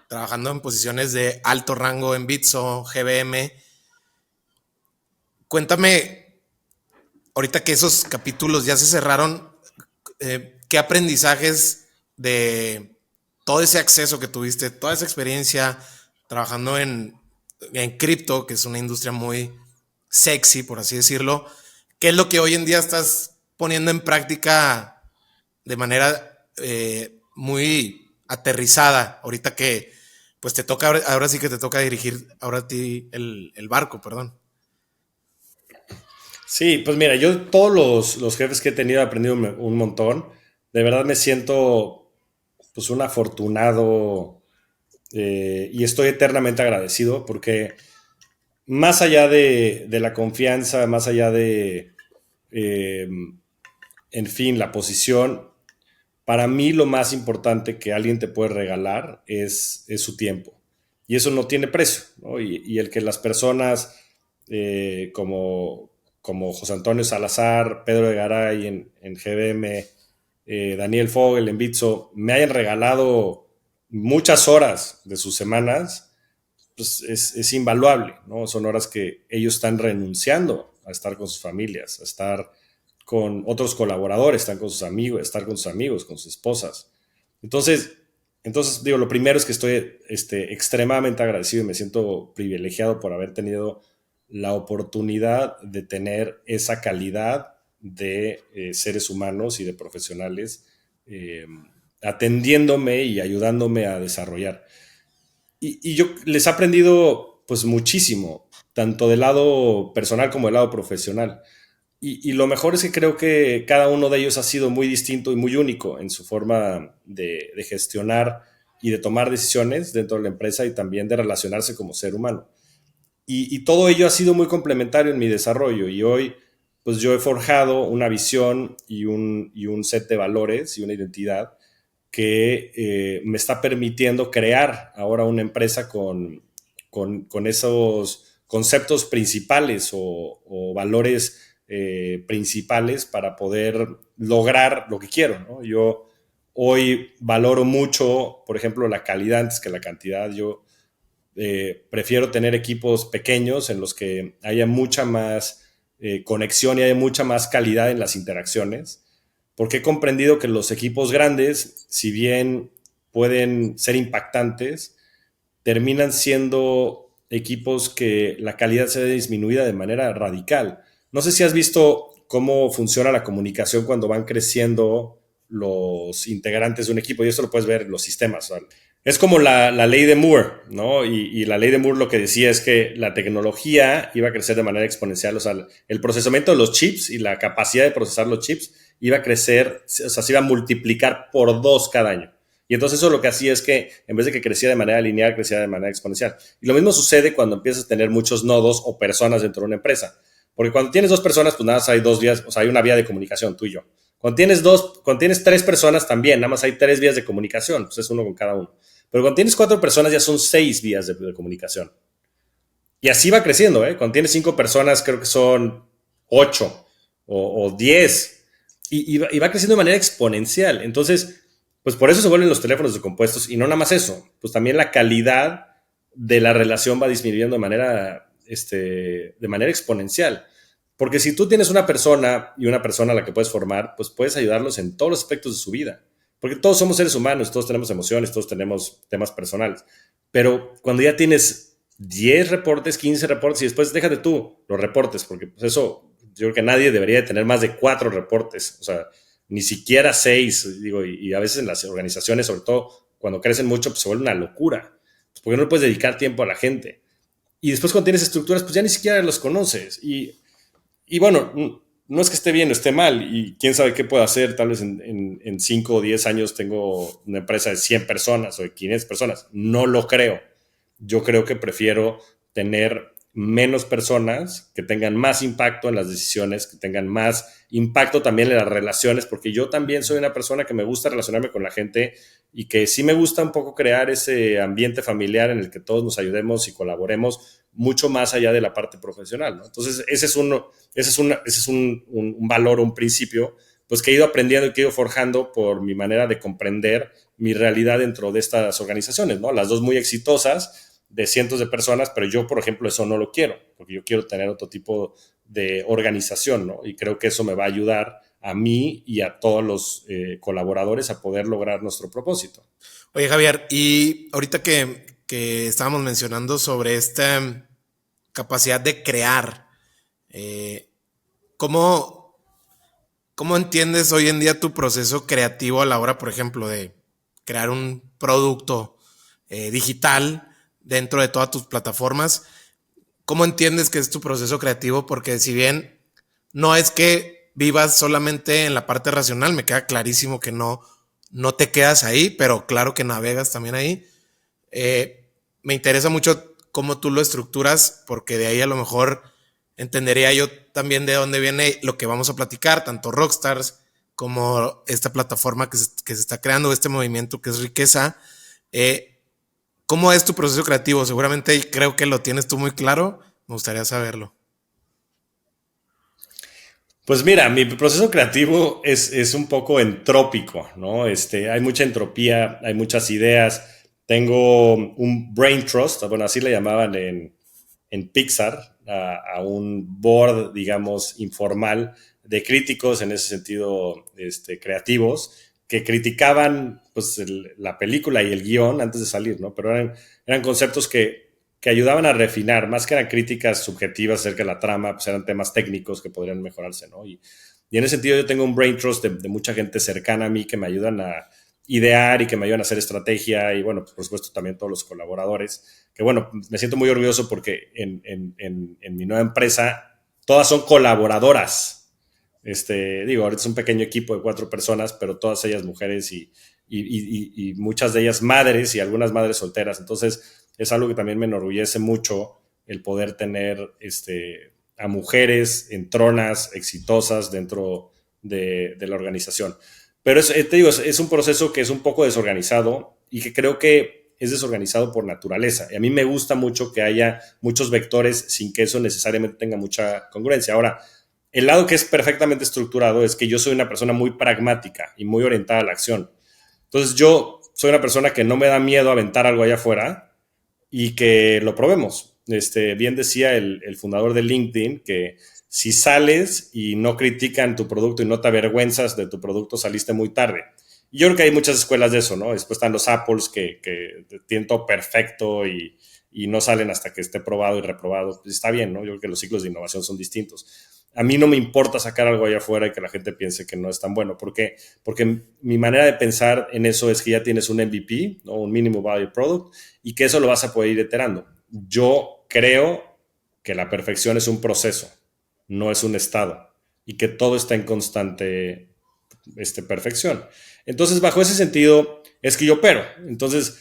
S1: trabajando en posiciones de alto rango en Bitso, GBM. Cuéntame, ahorita que esos capítulos ya se cerraron, ¿qué aprendizajes de todo ese acceso que tuviste, toda esa experiencia trabajando en cripto, que es una industria muy sexy, por así decirlo, qué es lo que hoy en día estás poniendo en práctica de manera muy aterrizada, ahorita que pues te toca, ahora sí que te toca dirigir ahora a ti el barco, perdón?
S2: Sí, pues mira, yo todos los jefes que he tenido he aprendido un montón. De verdad me siento pues un afortunado y estoy eternamente agradecido porque más allá de la confianza, más allá eh, en fin, la posición, para mí lo más importante que alguien te puede regalar es su tiempo. Y eso no tiene precio, ¿no? Y el que las personas como José Antonio Salazar, Pedro de Garay en GBM, Daniel Fogel en Bitso, me hayan regalado muchas horas de sus semanas, pues es invaluable, ¿no? Son horas que ellos están renunciando a estar con sus familias, a estar con otros colaboradores, están con sus amigos, estar con sus amigos, con sus esposas. Entonces, digo, lo primero es que estoy extremadamente agradecido y me siento privilegiado por haber tenido la oportunidad de tener esa calidad de seres humanos y de profesionales atendiéndome y ayudándome a desarrollar. Y yo les he aprendido pues muchísimo, tanto del lado personal como del lado profesional. Y lo mejor es que creo que cada uno de ellos ha sido muy distinto y muy único en su forma de gestionar y de tomar decisiones dentro de la empresa y también de relacionarse como ser humano. Y todo ello ha sido muy complementario en mi desarrollo y hoy pues yo he forjado una visión y un set de valores y una identidad que me está permitiendo crear ahora una empresa con esos conceptos principales o valores principales para poder lograr lo que quiero, ¿no? Yo hoy valoro mucho, por ejemplo, la calidad antes que la cantidad. Yo prefiero tener equipos pequeños en los que haya mucha más conexión y haya mucha más calidad en las interacciones, porque he comprendido que los equipos grandes, si bien pueden ser impactantes, terminan siendo equipos que la calidad se ve disminuida de manera radical. No sé si has visto cómo funciona la comunicación cuando van creciendo los integrantes de un equipo, y eso lo puedes ver en los sistemas, ¿vale? Es como la ley de Moore, ¿no? Y la ley de Moore lo que decía es que la tecnología iba a crecer de manera exponencial, o sea, el procesamiento de los chips y la capacidad de procesar los chips iba a crecer, o sea, se iba a multiplicar por 2 cada año. Y entonces eso lo que hacía es que en vez de que crecía de manera lineal, crecía de manera exponencial. Y lo mismo sucede cuando empiezas a tener muchos nodos o personas dentro de una empresa. Porque cuando tienes 2 personas, pues nada más hay 2 vías, o sea, hay una vía de comunicación, tú y yo. Cuando tienes 3 personas también, nada más hay 3 vías de comunicación, pues es uno con cada uno. Pero cuando tienes 4 personas ya son 6 vías de comunicación. Y así va creciendo, ¿eh? Cuando tienes 5 personas creo que son 8 o 10. Y va creciendo de manera exponencial. Entonces, pues por eso se vuelven los teléfonos descompuestos. Y no nada más eso, pues también la calidad de la relación va disminuyendo de manera exponencial. Porque si tú tienes una persona y una persona a la que puedes formar, pues puedes ayudarlos en todos los aspectos de su vida. Porque todos somos seres humanos, todos tenemos emociones, todos tenemos temas personales. Pero cuando ya tienes 10 reportes, 15 reportes y después déjate tú los reportes, porque pues eso, yo creo que nadie debería de tener más de 4 reportes, o sea, ni siquiera 6, digo, y a veces en las organizaciones, sobre todo cuando crecen mucho, pues se vuelve una locura, pues porque no le puedes dedicar tiempo a la gente. Y después cuando tienes estructuras, pues ya ni siquiera los conoces. Y bueno, no es que esté bien o esté mal, y quién sabe qué puedo hacer, tal vez en 5 o 10 años tengo una empresa de 100 personas o de 500 personas, no lo creo. Yo creo que prefiero tener menos personas que tengan más impacto en las decisiones, que tengan más impacto también en las relaciones, porque yo también soy una persona que me gusta relacionarme con la gente y que sí me gusta un poco crear ese ambiente familiar en el que todos nos ayudemos y colaboremos mucho más allá de la parte profesional, ¿no? Entonces, ese es un valor, un principio, pues que he ido aprendiendo y que he ido forjando por mi manera de comprender mi realidad dentro de estas organizaciones, ¿no? Las dos muy exitosas, de cientos de personas, pero yo, por ejemplo, eso no lo quiero, porque yo quiero tener otro tipo de organización, ¿no? Y creo que eso me va a ayudar a mí y a todos los colaboradores a poder lograr nuestro propósito.
S1: Oye, Javier, y ahorita que estábamos mencionando sobre esta capacidad de crear, eh, ¿cómo, ¿cómo entiendes hoy en día tu proceso creativo a la hora, por ejemplo, de crear un producto digital dentro de todas tus plataformas? ¿Cómo entiendes que es tu proceso creativo? Porque si bien no es que vivas solamente en la parte racional, me queda clarísimo que no te quedas ahí, pero claro que navegas también ahí. Me interesa mucho cómo tú lo estructuras, porque de ahí a lo mejor entendería yo también de dónde viene lo que vamos a platicar, tanto Rockstars como esta plataforma que se está creando, este movimiento que es riqueza. Eh, ¿Cómo es tu proceso creativo? Seguramente creo que lo tienes tú muy claro. Me gustaría saberlo.
S2: Pues mira, mi proceso creativo es un poco entrópico, ¿no? Hay mucha entropía, hay muchas ideas. Tengo un brain trust, bueno, así le llamaban en Pixar, a un board, digamos, informal de críticos en ese sentido creativos que criticaban pues, la película y el guión antes de salir, ¿no? Pero eran conceptos que ayudaban a refinar, más que eran críticas subjetivas acerca de la trama, pues eran temas técnicos que podrían mejorarse, ¿no? Y en ese sentido yo tengo un brain trust de mucha gente cercana a mí que me ayudan a idear y que me ayudan a hacer estrategia y bueno, pues por supuesto también todos los colaboradores, que bueno, me siento muy orgulloso porque en mi nueva empresa todas son colaboradoras. Digo, ahorita es un pequeño equipo de 4 personas, pero todas ellas mujeres y muchas de ellas madres y algunas madres solteras. Entonces, es algo que también me enorgullece mucho el poder tener a mujeres en tronas exitosas dentro de la organización. Pero te digo, es un proceso que es un poco desorganizado y que creo que es desorganizado por naturaleza. Y a mí me gusta mucho que haya muchos vectores sin que eso necesariamente tenga mucha congruencia. Ahora, el lado que es perfectamente estructurado es que yo soy una persona muy pragmática y muy orientada a la acción. Entonces yo soy una persona que no me da miedo aventar algo allá afuera y que lo probemos. Bien decía el fundador de LinkedIn que si sales y no critican tu producto y no te avergüenzas de tu producto, saliste muy tarde. Y yo creo que hay muchas escuelas de eso, ¿no? Después están los Apples que tienen todo perfecto y no salen hasta que esté probado y reprobado. Pues está bien, ¿no? Yo creo que los ciclos de innovación son distintos. a mí no me importa sacar algo allá afuera y que la gente piense que no es tan bueno. ¿Por qué? Porque mi manera de pensar en eso es que ya tienes un MVP, ¿no? Un Minimum Value Product, y que eso lo vas a poder ir iterando. Yo creo que la perfección es un proceso, no es un estado, y que todo está en constante perfección. Entonces, bajo ese sentido, es que yo opero. Entonces,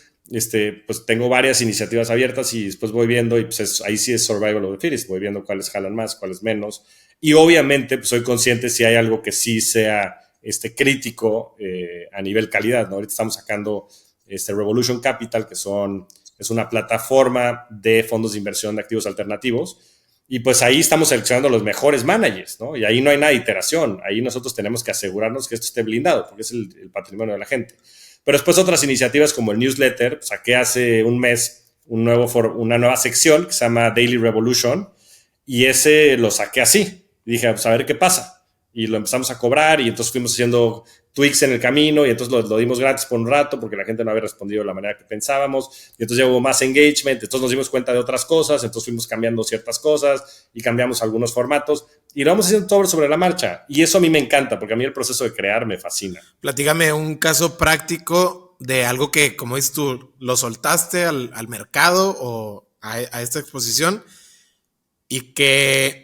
S2: pues tengo varias iniciativas abiertas y después voy viendo, y pues ahí sí es survival of the fittest, voy viendo cuáles jalan más, cuáles menos. Y obviamente, pues soy consciente si hay algo que sí sea crítico a nivel calidad, ¿no? Ahorita estamos sacando Revolution Capital, es una plataforma de fondos de inversión de activos alternativos. Y pues ahí estamos seleccionando los mejores managers, ¿no? Y ahí no hay nada de iteración. Ahí nosotros tenemos que asegurarnos que esto esté blindado, porque es el patrimonio de la gente. Pero después otras iniciativas como el newsletter, saqué hace un mes una nueva sección que se llama Daily Revolution, y ese lo saqué así. Y dije, pues a ver qué pasa. Y lo empezamos a cobrar, y entonces fuimos haciendo tweaks en el camino, y entonces lo dimos gratis por un rato porque la gente no había respondido de la manera que pensábamos, y entonces ya hubo más engagement, entonces nos dimos cuenta de otras cosas, entonces fuimos cambiando ciertas cosas y cambiamos algunos formatos, y lo vamos haciendo todo sobre la marcha, y eso a mí me encanta, porque a mí el proceso de crear me fascina.
S1: Platícame un caso práctico de algo que, como dices tú, lo soltaste al mercado o a esta exposición y que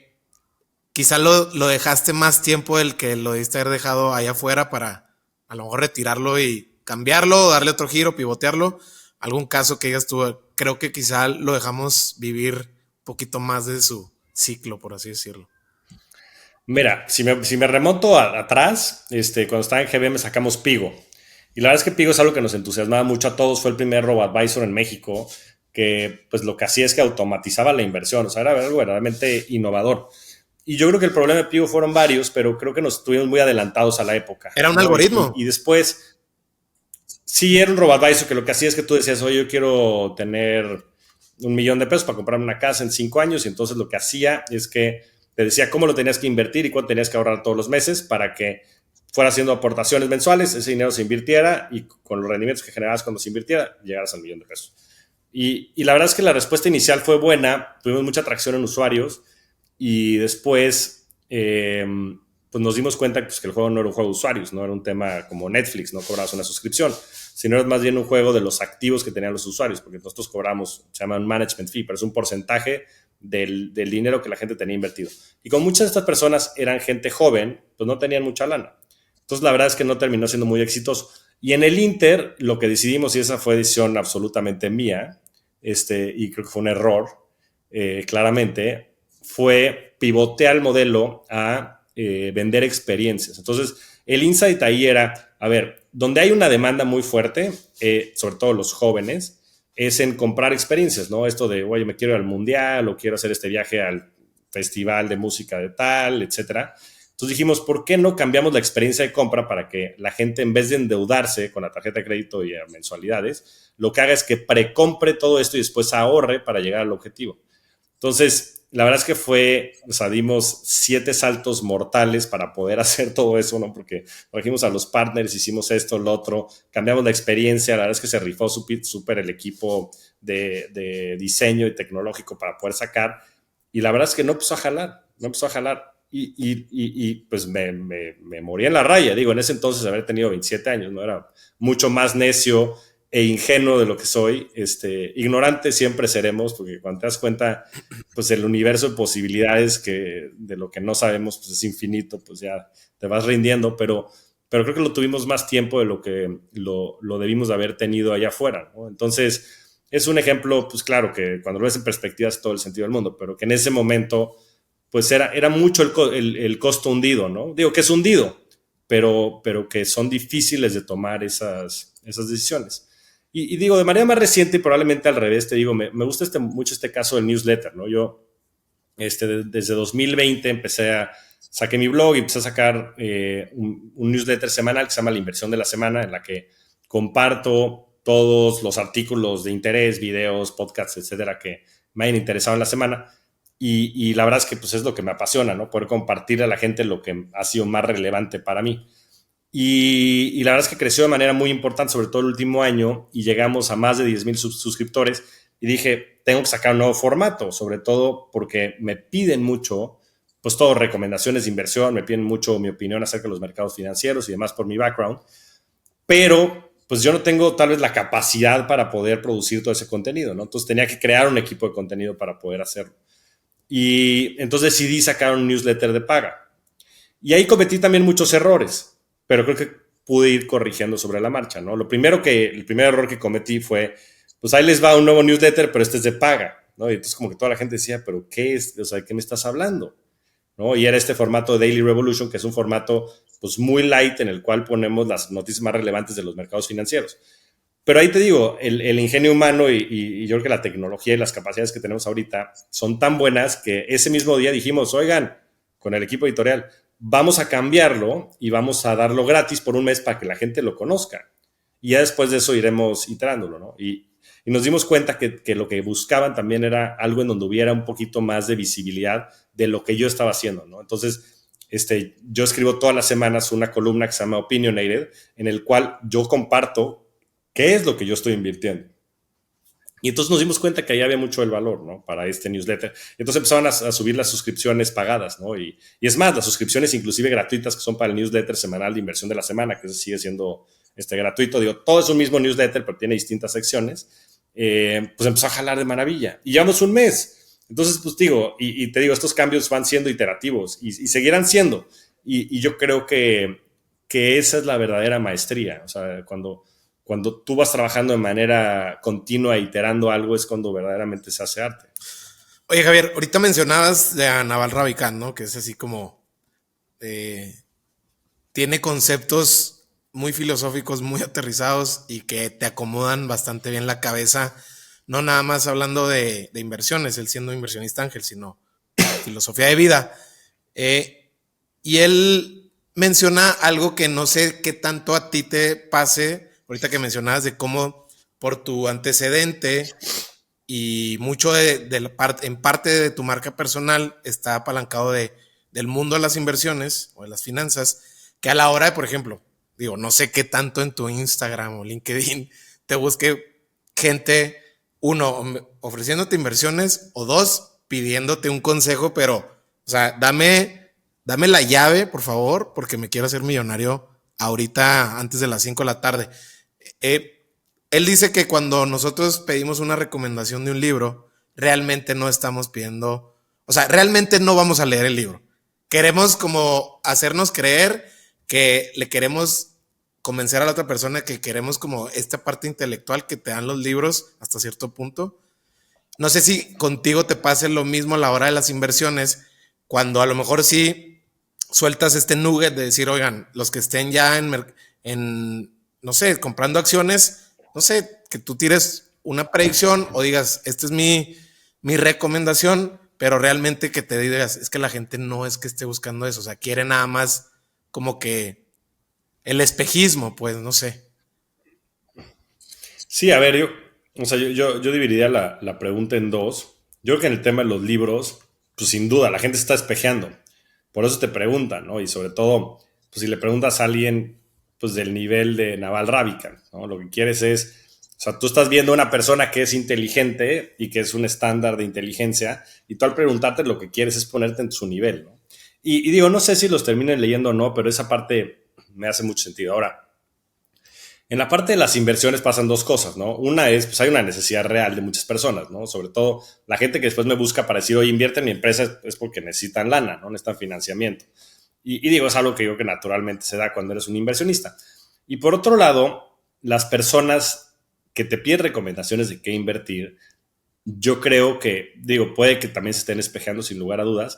S1: quizá lo dejaste más tiempo del que lo debiste haber dejado allá afuera para a lo mejor retirarlo y cambiarlo, darle otro giro, pivotearlo. Algún caso que digas tú, creo que quizá lo dejamos vivir un poquito más de su ciclo, por así decirlo.
S2: Mira, si me remonto atrás, cuando estaba en GBM sacamos Pigo. Y la verdad es que Pigo es algo que nos entusiasmaba mucho a todos. Fue el primer robo-advisor en México que pues lo que hacía es que automatizaba la inversión. O sea, era algo verdaderamente innovador. Y yo creo que el problema de Pigo fueron varios, pero creo que nos estuvimos muy adelantados a la época.
S1: Era un
S2: ¿no?
S1: algoritmo.
S2: Y después, sí, era un robo-advisor que lo que hacía es que tú decías, oye, yo quiero tener $1,000,000 para comprarme una casa en 5 años. Y entonces lo que hacía es que te decía cómo lo tenías que invertir y cuánto tenías que ahorrar todos los meses para que fuera haciendo aportaciones mensuales, ese dinero se invirtiera y con los rendimientos que generabas cuando se invirtiera, llegaras al $1,000,000. Y la verdad es que la respuesta inicial fue buena, tuvimos mucha atracción en usuarios y después pues nos dimos cuenta pues, que el juego no era un juego de usuarios, no era un tema como Netflix, no cobrabas una suscripción, sino era más bien un juego de los activos que tenían los usuarios, porque nosotros cobramos, se llama un management fee, pero es un porcentaje del dinero que la gente tenía invertido. Y como muchas de estas personas eran gente joven, pues no tenían mucha lana. Entonces la verdad es que no terminó siendo muy exitoso. Y en el Inter, lo que decidimos, y esa fue decisión absolutamente mía, y creo que fue un error, claramente, fue pivotear el modelo a vender experiencias. Entonces, el insight ahí era, a ver, donde hay una demanda muy fuerte, sobre todo los jóvenes, es en comprar experiencias, ¿no? Esto de, oye, me quiero ir al mundial o quiero hacer este viaje al festival de música de tal, etcétera. Entonces dijimos, ¿por qué no cambiamos la experiencia de compra para que la gente, en vez de endeudarse con la tarjeta de crédito y a mensualidades, lo que haga es que precompre todo esto y después ahorre para llegar al objetivo? Entonces, la verdad es que dimos 7 saltos mortales para poder hacer todo eso, ¿no? Porque trajimos a los partners, hicimos esto, lo otro, cambiamos la experiencia, la verdad es que se rifó súper el equipo de diseño y tecnológico para poder sacar, y la verdad es que no empezó a jalar, y pues me morí en la raya, digo, en ese entonces haber tenido 27 años, ¿no? Era mucho más necio e ingenuo de lo que soy, ignorante siempre seremos, porque cuando te das cuenta, pues el universo de posibilidades de lo que no sabemos, pues es infinito, pues ya te vas rindiendo, pero creo que lo tuvimos más tiempo de lo que lo debimos de haber tenido allá afuera, ¿no? Entonces, es un ejemplo, pues claro, que cuando lo ves en perspectiva es todo el sentido del mundo, pero que en ese momento, pues era mucho el costo hundido, ¿no? Digo que es hundido, pero que son difíciles de tomar esas decisiones. Y digo, de manera más reciente y probablemente al revés, te digo, me gusta mucho este caso del newsletter, ¿no? Yo desde 2020 saqué mi blog y empecé a sacar un newsletter semanal que se llama La Inversión de la Semana, en la que comparto todos los artículos de interés, videos, podcasts, etcétera, que me hayan interesado en la semana. Y la verdad es que pues, es lo que me apasiona, ¿no? Poder compartir a la gente lo que ha sido más relevante para mí. Y la verdad es que creció de manera muy importante, sobre todo el último año, y llegamos a más de 10,000 suscriptores. Y dije, tengo que sacar un nuevo formato, sobre todo porque me piden mucho pues todo, recomendaciones de inversión, me piden mucho mi opinión acerca de los mercados financieros y demás por mi background, pero pues yo no tengo tal vez la capacidad para poder producir todo ese contenido, ¿no? Entonces tenía que crear un equipo de contenido para poder hacerlo. Y entonces decidí sacar un newsletter de paga. Y ahí cometí también muchos errores, pero creo que pude ir corrigiendo sobre la marcha, ¿no? El primer error que cometí fue, pues ahí les va un nuevo newsletter, pero este es de paga, ¿no? Y entonces como que toda la gente decía, pero ¿qué es? O sea, ¿de qué me estás hablando? ¿No? Y era este formato de Daily Revolution, que es un formato pues muy light en el cual ponemos las noticias más relevantes de los mercados financieros. Pero ahí te digo, el ingenio humano y yo creo que la tecnología y las capacidades que tenemos ahorita son tan buenas que ese mismo día dijimos, oigan, con el equipo editorial, vamos a cambiarlo y vamos a darlo gratis por un mes para que la gente lo conozca. Y ya después de eso iremos iterándolo, ¿no? Y nos dimos cuenta que lo que buscaban también era algo en donde hubiera un poquito más de visibilidad de lo que yo estaba haciendo, ¿no? Entonces, yo escribo todas las semanas una columna que se llama Opinionated, en el cual yo comparto qué es lo que yo estoy invirtiendo. Y entonces nos dimos cuenta que ahí había mucho el valor, ¿no? Para este newsletter. Entonces empezaron a subir las suscripciones pagadas, ¿no? Y es más, las suscripciones inclusive gratuitas que son para el newsletter semanal de inversión de la semana, que sigue siendo gratuito. Digo, todo es un mismo newsletter, pero tiene distintas secciones. Pues empezó a jalar de maravilla. Y llevamos un mes. Entonces, pues digo, y te digo, estos cambios van siendo iterativos y seguirán siendo. Y yo creo que esa es la verdadera maestría. O sea, cuando tú vas trabajando de manera continua, iterando algo, es cuando verdaderamente se hace arte.
S1: Oye, Javier, ahorita mencionabas de a Naval Ravikant, ¿no? Que es así como tiene conceptos muy filosóficos, muy aterrizados y que te acomodan bastante bien la cabeza, no nada más hablando de inversiones, él siendo inversionista ángel, sino filosofía de vida. Y él menciona algo que no sé qué tanto a ti te pase, ahorita que mencionabas de cómo por tu antecedente y mucho en parte de tu marca personal está apalancado del mundo de las inversiones o de las finanzas, que a la hora de, por ejemplo, digo, no sé qué tanto en tu Instagram o LinkedIn te busque gente, uno, ofreciéndote inversiones o dos, pidiéndote un consejo, pero, o sea, dame la llave, por favor, porque me quiero hacer millonario ahorita antes de las 5 de la tarde. Él dice que cuando nosotros pedimos una recomendación de un libro, realmente no estamos pidiendo, o sea, realmente no vamos a leer el libro. Queremos como hacernos creer que le queremos convencer a la otra persona que queremos como esta parte intelectual que te dan los libros hasta cierto punto. No sé si contigo te pase lo mismo a la hora de las inversiones, cuando a lo mejor sí sueltas este nugget de decir, oigan, los que estén ya en no sé, comprando acciones, no sé, que tú tires una predicción o digas, esta es mi recomendación, pero realmente que te digas, es que la gente no es que esté buscando eso, o sea, quiere nada más como que el espejismo, pues, no sé.
S2: Sí, a ver, yo dividiría la pregunta en dos. Yo creo que en el tema de los libros, pues sin duda, la gente se está espejeando. Por eso te preguntan, ¿no? Y sobre todo, pues si le preguntas a alguien, pues del nivel de Naval Ravikant, ¿no? Lo que quieres es, o sea, tú estás viendo a una persona que es inteligente y que es un estándar de inteligencia, y tú al preguntarte lo que quieres es ponerte en su nivel, ¿no? Y digo, no sé si los terminen leyendo o no, pero esa parte me hace mucho sentido. Ahora, en la parte de las inversiones pasan dos cosas, ¿no? Una es, pues hay una necesidad real de muchas personas, ¿no? Sobre todo la gente que después me busca para decir, oye, invierte en mi empresa, es porque necesitan lana, ¿no? Necesitan financiamiento. Y digo, es algo que yo que naturalmente se da cuando eres un inversionista. Y por otro lado, las personas que te piden recomendaciones de qué invertir, yo creo que, digo, puede que también se estén espejando sin lugar a dudas,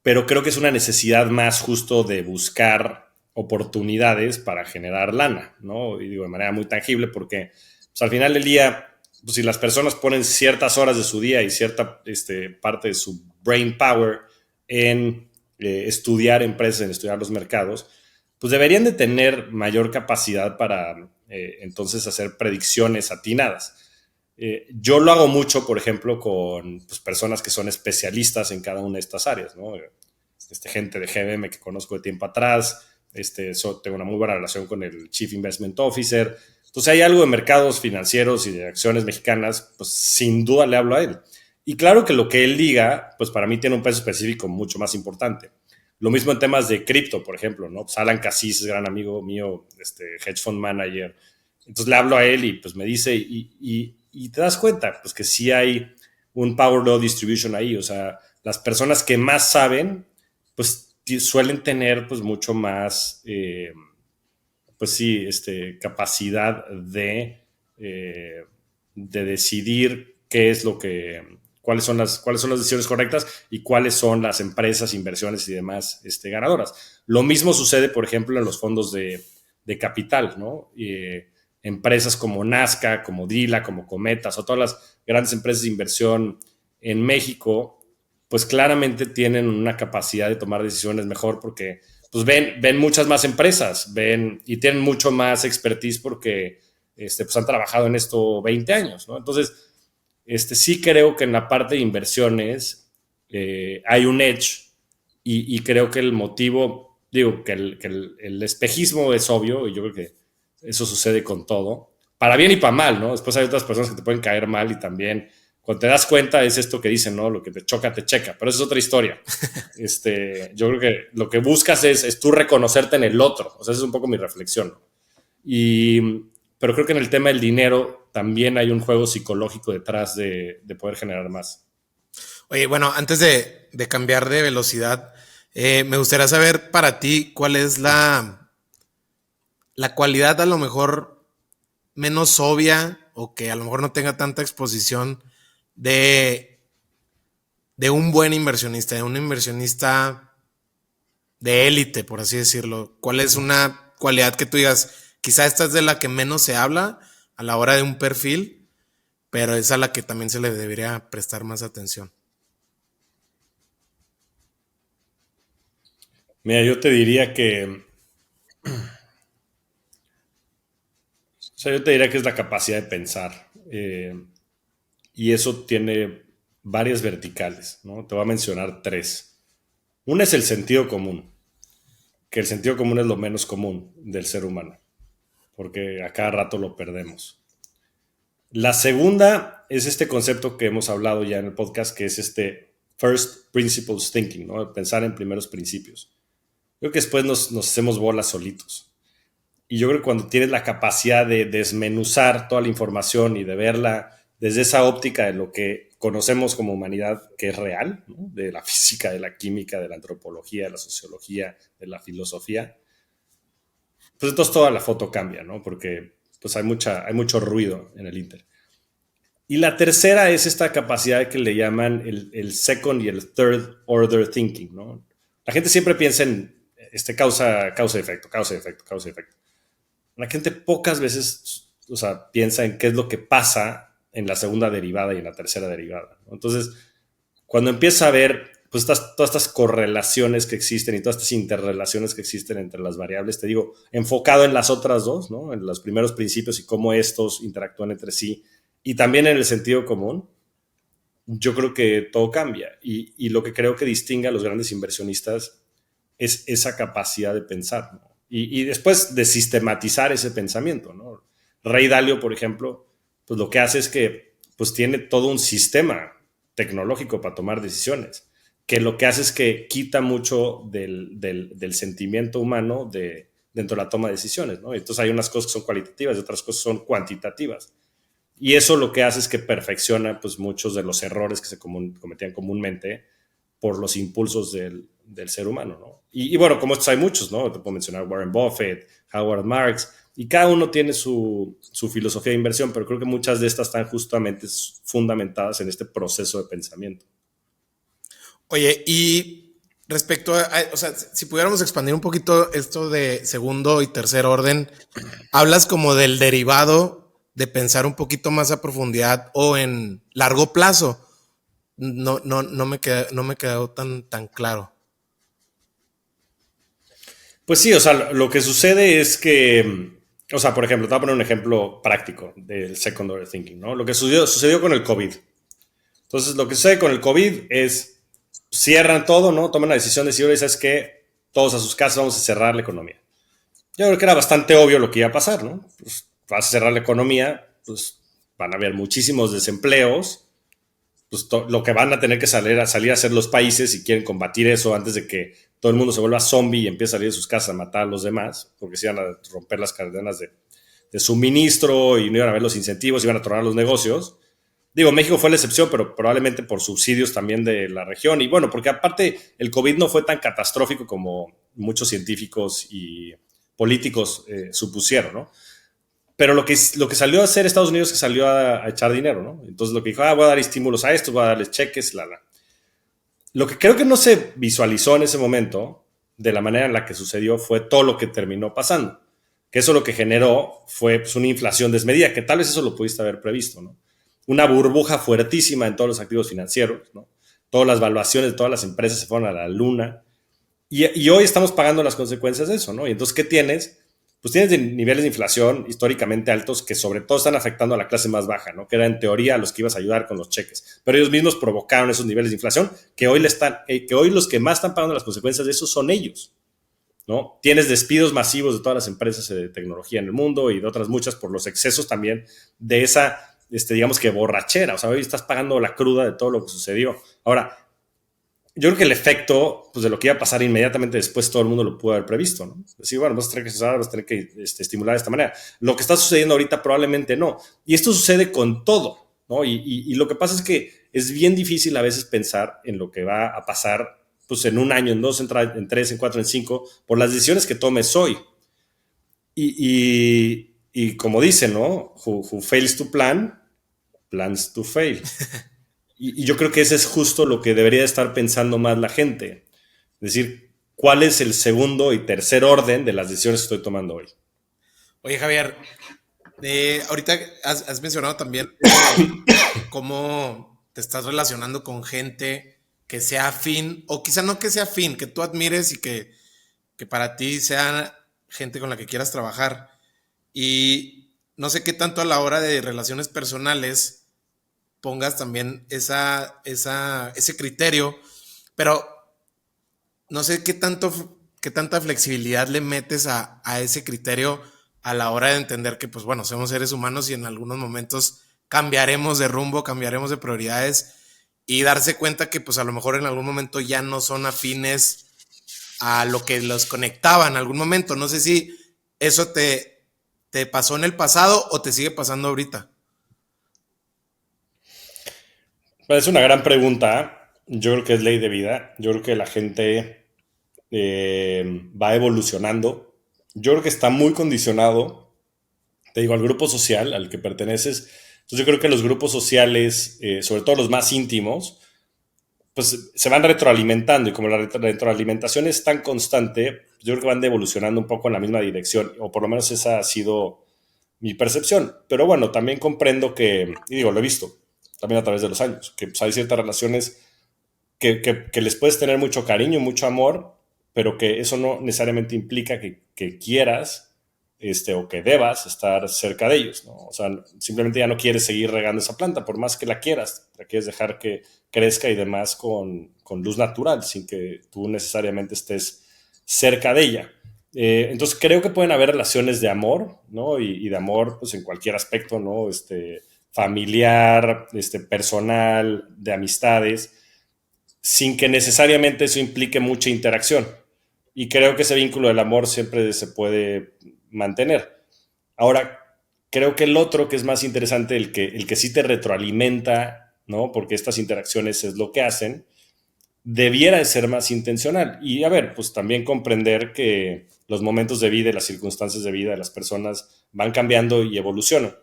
S2: pero creo que es una necesidad más justo de buscar oportunidades para generar lana, ¿no? Y digo, de manera muy tangible porque pues, al final del día, pues, si las personas ponen ciertas horas de su día y cierta parte de su brain power en estudiar empresas, en estudiar los mercados, pues deberían de tener mayor capacidad para entonces hacer predicciones atinadas. Yo lo hago mucho, por ejemplo, con pues, personas que son especialistas en cada una de estas áreas, ¿no? Gente de GBM que conozco de tiempo atrás, tengo una muy buena relación con el Chief Investment Officer. Entonces hay algo de mercados financieros y de acciones mexicanas, pues sin duda le hablo a él. Y claro que lo que él diga, pues para mí tiene un peso específico mucho más importante. Lo mismo en temas de cripto, por ejemplo, ¿no? Pues Alan Cassis es gran amigo mío, hedge fund manager. Entonces le hablo a él y pues me dice, y te das cuenta, pues que sí hay un power law distribution ahí. O sea, las personas que más saben, pues suelen tener pues mucho más, pues sí, capacidad de decidir qué es lo que, cuáles son las decisiones correctas y cuáles son las empresas, inversiones y demás ganadoras. Lo mismo sucede, por ejemplo, en los fondos de capital, ¿no? Empresas como Nazca, como Dila, como Cometas o todas las grandes empresas de inversión en México, pues claramente tienen una capacidad de tomar decisiones mejor porque pues ven muchas más empresas, ven y tienen mucho más expertise porque pues han trabajado en esto 20 años, ¿no? Entonces, sí creo que en la parte de inversiones hay un edge y creo que el motivo, digo, el espejismo es obvio y yo creo que eso sucede con todo, para bien y para mal, ¿no? Después hay otras personas que te pueden caer mal y también cuando te das cuenta es esto que dicen, ¿no? Lo que te choca, te checa, pero eso es otra historia. Yo creo que lo que buscas es tú reconocerte en el otro, o sea, esa es un poco mi reflexión, ¿no? Pero creo que en el tema del dinero también hay un juego psicológico detrás de poder generar más.
S1: Oye, bueno, antes de cambiar de velocidad, me gustaría saber para ti cuál es la cualidad a lo mejor menos obvia o que a lo mejor no tenga tanta exposición de, de un buen inversionista, de un inversionista de élite, por así decirlo. ¿Cuál es una cualidad que tú digas, quizá esta es de la que menos se habla a la hora de un perfil, pero es a la que también se le debería prestar más atención?
S2: Mira, yo te diría que, o sea, yo te diría que es la capacidad de pensar. Y eso tiene varias verticales, ¿no? Te voy a mencionar tres. Una es el sentido común, que el sentido común es lo menos común del ser humano, porque a cada rato lo perdemos. La segunda es este concepto que hemos hablado ya en el podcast, que es first principles thinking, ¿no? Pensar en primeros principios. Creo que después nos hacemos bolas solitos. Y yo creo que cuando tienes la capacidad de desmenuzar toda la información y de verla desde esa óptica de lo que conocemos como humanidad, que es real, ¿no? De la física, de la química, de la antropología, de la sociología, de la filosofía, pues entonces toda la foto cambia, ¿no? Porque pues hay mucho ruido en el Inter. Y la tercera es esta capacidad que le llaman el second y el third order thinking, ¿no? La gente siempre piensa en causa-efecto, causa-efecto, causa-efecto. La gente pocas veces, o sea, piensa en qué es lo que pasa en la segunda derivada y en la tercera derivada, ¿no? Entonces, cuando empieza a ver pues todas estas correlaciones que existen y todas estas interrelaciones que existen entre las variables, te digo, enfocado en las otras dos, ¿no? En los primeros principios y cómo estos interactúan entre sí, y también en el sentido común, yo creo que todo cambia. Y lo que creo que distingue a los grandes inversionistas es esa capacidad de pensar, ¿no? Y después de sistematizar ese pensamiento, ¿no? Ray Dalio, por ejemplo, pues lo que hace es que pues tiene todo un sistema tecnológico para tomar decisiones, que lo que hace es que quita mucho del sentimiento humano dentro de la toma de decisiones, ¿no? Entonces hay unas cosas que son cualitativas y otras cosas son cuantitativas. Y eso lo que hace es que perfecciona pues, muchos de los errores que se cometían comúnmente por los impulsos del ser humano, ¿no? Y bueno, como estos hay muchos, ¿no? Te puedo mencionar Warren Buffett, Howard Marks, y cada uno tiene su filosofía de inversión, pero creo que muchas de estas están justamente fundamentadas en este proceso de pensamiento.
S1: Oye, y respecto o sea, si pudiéramos expandir un poquito esto de segundo y tercer orden, hablas como del derivado de pensar un poquito más a profundidad o en largo plazo. No me quedó tan claro.
S2: Pues sí, o sea, lo que sucede es que, o sea, por ejemplo, te voy a poner un ejemplo práctico del secondary thinking, ¿no? Lo que sucedió con el COVID. Entonces, lo que sucede con el COVID es cierran todo, ¿no? Toman la decisión de decir, ¿sabes qué? Todos a sus casas, vamos a cerrar la economía. Yo creo que era bastante obvio lo que iba a pasar, ¿no? Pues vas a cerrar la economía, pues van a haber muchísimos desempleos, pues lo que van a tener que salir a hacer los países si quieren combatir eso antes de que todo el mundo se vuelva zombie y empiece a salir de sus casas a matar a los demás, porque se iban a romper las cadenas de suministro y no iban a haber los incentivos, iban a tronar los negocios. Digo, México fue la excepción, pero probablemente por subsidios también de la región. Y bueno, porque aparte el COVID no fue tan catastrófico como muchos científicos y políticos supusieron, ¿no? Pero lo que salió a hacer Estados Unidos es que salió a echar dinero, ¿no? Entonces lo que dijo, voy a dar estímulos a esto, voy a darles cheques, la. Lo que creo que no se visualizó en ese momento, de la manera en la que sucedió, fue todo lo que terminó pasando. Que eso lo que generó fue pues, una inflación desmedida, que tal vez eso lo pudiste haber previsto, ¿no? Una burbuja fuertísima en todos los activos financieros, ¿no? Todas las valuaciones de todas las empresas se fueron a la luna. Y hoy estamos pagando las consecuencias de eso, ¿no? Y entonces, ¿qué tienes? Pues tienes niveles de inflación históricamente altos que sobre todo están afectando a la clase más baja, ¿no? Que era en teoría a los que ibas a ayudar con los cheques. Pero ellos mismos provocaron esos niveles de inflación que hoy los que más están pagando las consecuencias de eso son ellos, ¿no? Tienes despidos masivos de todas las empresas de tecnología en el mundo y de otras muchas por los excesos también de esa, digamos que borrachera. O sea, hoy estás pagando la cruda de todo lo que sucedió. Ahora, yo creo que el efecto pues, de lo que iba a pasar inmediatamente después todo el mundo lo pudo haber previsto, ¿no? Decir, bueno, vas a tener que cesar, vas a tener que estimular de esta manera. Lo que está sucediendo ahorita probablemente no. Y esto sucede con todo, ¿no? Y lo que pasa es que es bien difícil a veces pensar en lo que va a pasar pues, en un año, en dos, en tres, en cuatro, en cinco, por las decisiones que tomes hoy. Y como dicen, ¿no? Who fails to plan, plans to fail. Y yo creo que ese es justo lo que debería estar pensando más la gente. Es decir, ¿cuál es el segundo y tercer orden de las decisiones que estoy tomando hoy?
S1: Oye, Javier, ahorita has mencionado también cómo te estás relacionando con gente que sea afín, o quizá no que sea afín, que tú admires y que para ti sea gente con la que quieras trabajar. Y no sé qué tanto a la hora de relaciones personales pongas también ese criterio, pero no sé qué tanta flexibilidad le metes a ese criterio a la hora de entender que, pues bueno, somos seres humanos y en algunos momentos cambiaremos de rumbo, cambiaremos de prioridades y darse cuenta que pues a lo mejor en algún momento ya no son afines a lo que los conectaba en algún momento. No sé si eso te pasó en el pasado o te sigue pasando ahorita.
S2: Es una gran pregunta. Yo creo que es ley de vida. Yo creo que la gente va evolucionando. Yo creo que está muy condicionado, te digo, al grupo social al que perteneces. Entonces yo creo que los grupos sociales, sobre todo los más íntimos, pues se van retroalimentando y como la retroalimentación es tan constante, yo creo que van evolucionando un poco en la misma dirección, o por lo menos esa ha sido mi percepción. Pero bueno, también comprendo que, y digo, lo he visto también a través de los años, que pues, hay ciertas relaciones que les puedes tener mucho cariño, mucho amor, pero que eso no necesariamente implica que quieras o que debas estar cerca de ellos, ¿no? O sea, simplemente ya no quieres seguir regando esa planta, por más que la quieres dejar que crezca y demás con luz natural, sin que tú necesariamente estés cerca de ella. Entonces creo que pueden haber relaciones de amor, ¿no? Y de amor, pues en cualquier aspecto, ¿no? Familiar, personal, de amistades, sin que necesariamente eso implique mucha interacción. Y creo que ese vínculo del amor siempre se puede mantener. Ahora, creo que el otro que es más interesante, el que sí te retroalimenta, ¿no? Porque estas interacciones es lo que hacen, debiera de ser más intencional. Y a ver, pues también comprender que los momentos de vida y las circunstancias de vida de las personas van cambiando y evolucionan.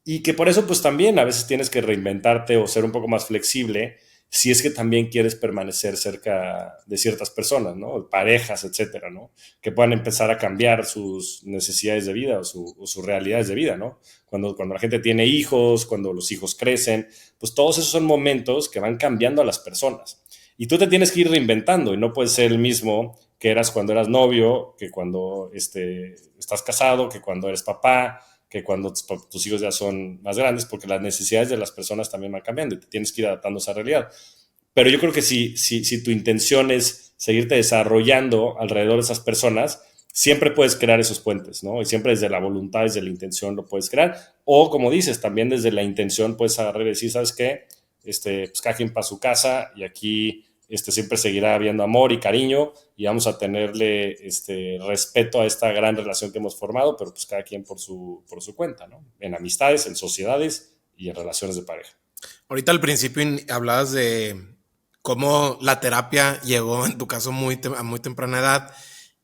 S2: Y que por eso pues también a veces tienes que reinventarte o ser un poco más flexible si es que también quieres permanecer cerca de ciertas personas, ¿no? Parejas, etcétera, ¿no? Que puedan empezar a cambiar sus necesidades de vida o sus realidades de vida, ¿no? Cuando la gente tiene hijos, cuando los hijos crecen, pues todos esos son momentos que van cambiando a las personas. Y tú te tienes que ir reinventando y no puedes ser el mismo que eras cuando eras novio, que cuando estás casado, que cuando eres papá, que cuando tus hijos ya son más grandes, porque las necesidades de las personas también van cambiando y te tienes que ir adaptando a esa realidad. Pero yo creo que si tu intención es seguirte desarrollando alrededor de esas personas, siempre puedes crear esos puentes, ¿no? Y siempre desde la voluntad, desde la intención lo puedes crear. O como dices, también desde la intención puedes agarrar y decir, ¿sabes qué? Pues cada quien para su casa y aquí siempre seguirá habiendo amor y cariño y vamos a tenerle respeto a esta gran relación que hemos formado, pero pues cada quien por su cuenta, ¿no? En amistades, en sociedades y en relaciones de pareja.
S1: Ahorita al principio hablabas de cómo la terapia llegó en tu caso a muy temprana edad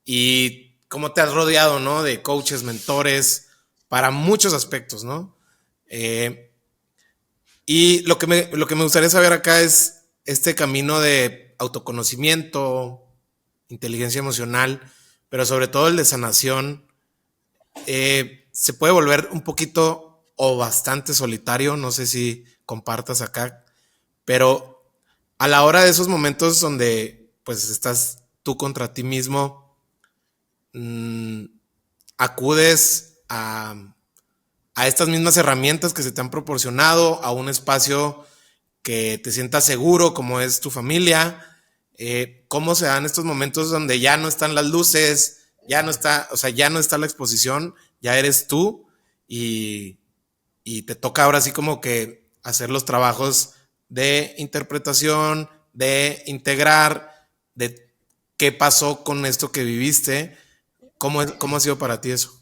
S1: y cómo te has rodeado, ¿no? De coaches, mentores, para muchos aspectos, ¿no? Eh, y lo que me gustaría saber acá es este camino de autoconocimiento, inteligencia emocional, pero sobre todo el de sanación, se puede volver un poquito o bastante solitario, no sé si compartas acá, pero a la hora de esos momentos donde pues estás tú contra ti mismo, mmm, acudes a estas mismas herramientas que se te han proporcionado, a un espacio que te sientas seguro, como es tu familia. ¿Cómo se dan estos momentos donde ya no están las luces, ya no está, o sea, ya no está la exposición, ya eres tú y, y te toca ahora sí como que hacer los trabajos de interpretación, de integrar, de qué pasó con esto que viviste? ¿Cómo ha sido para ti eso?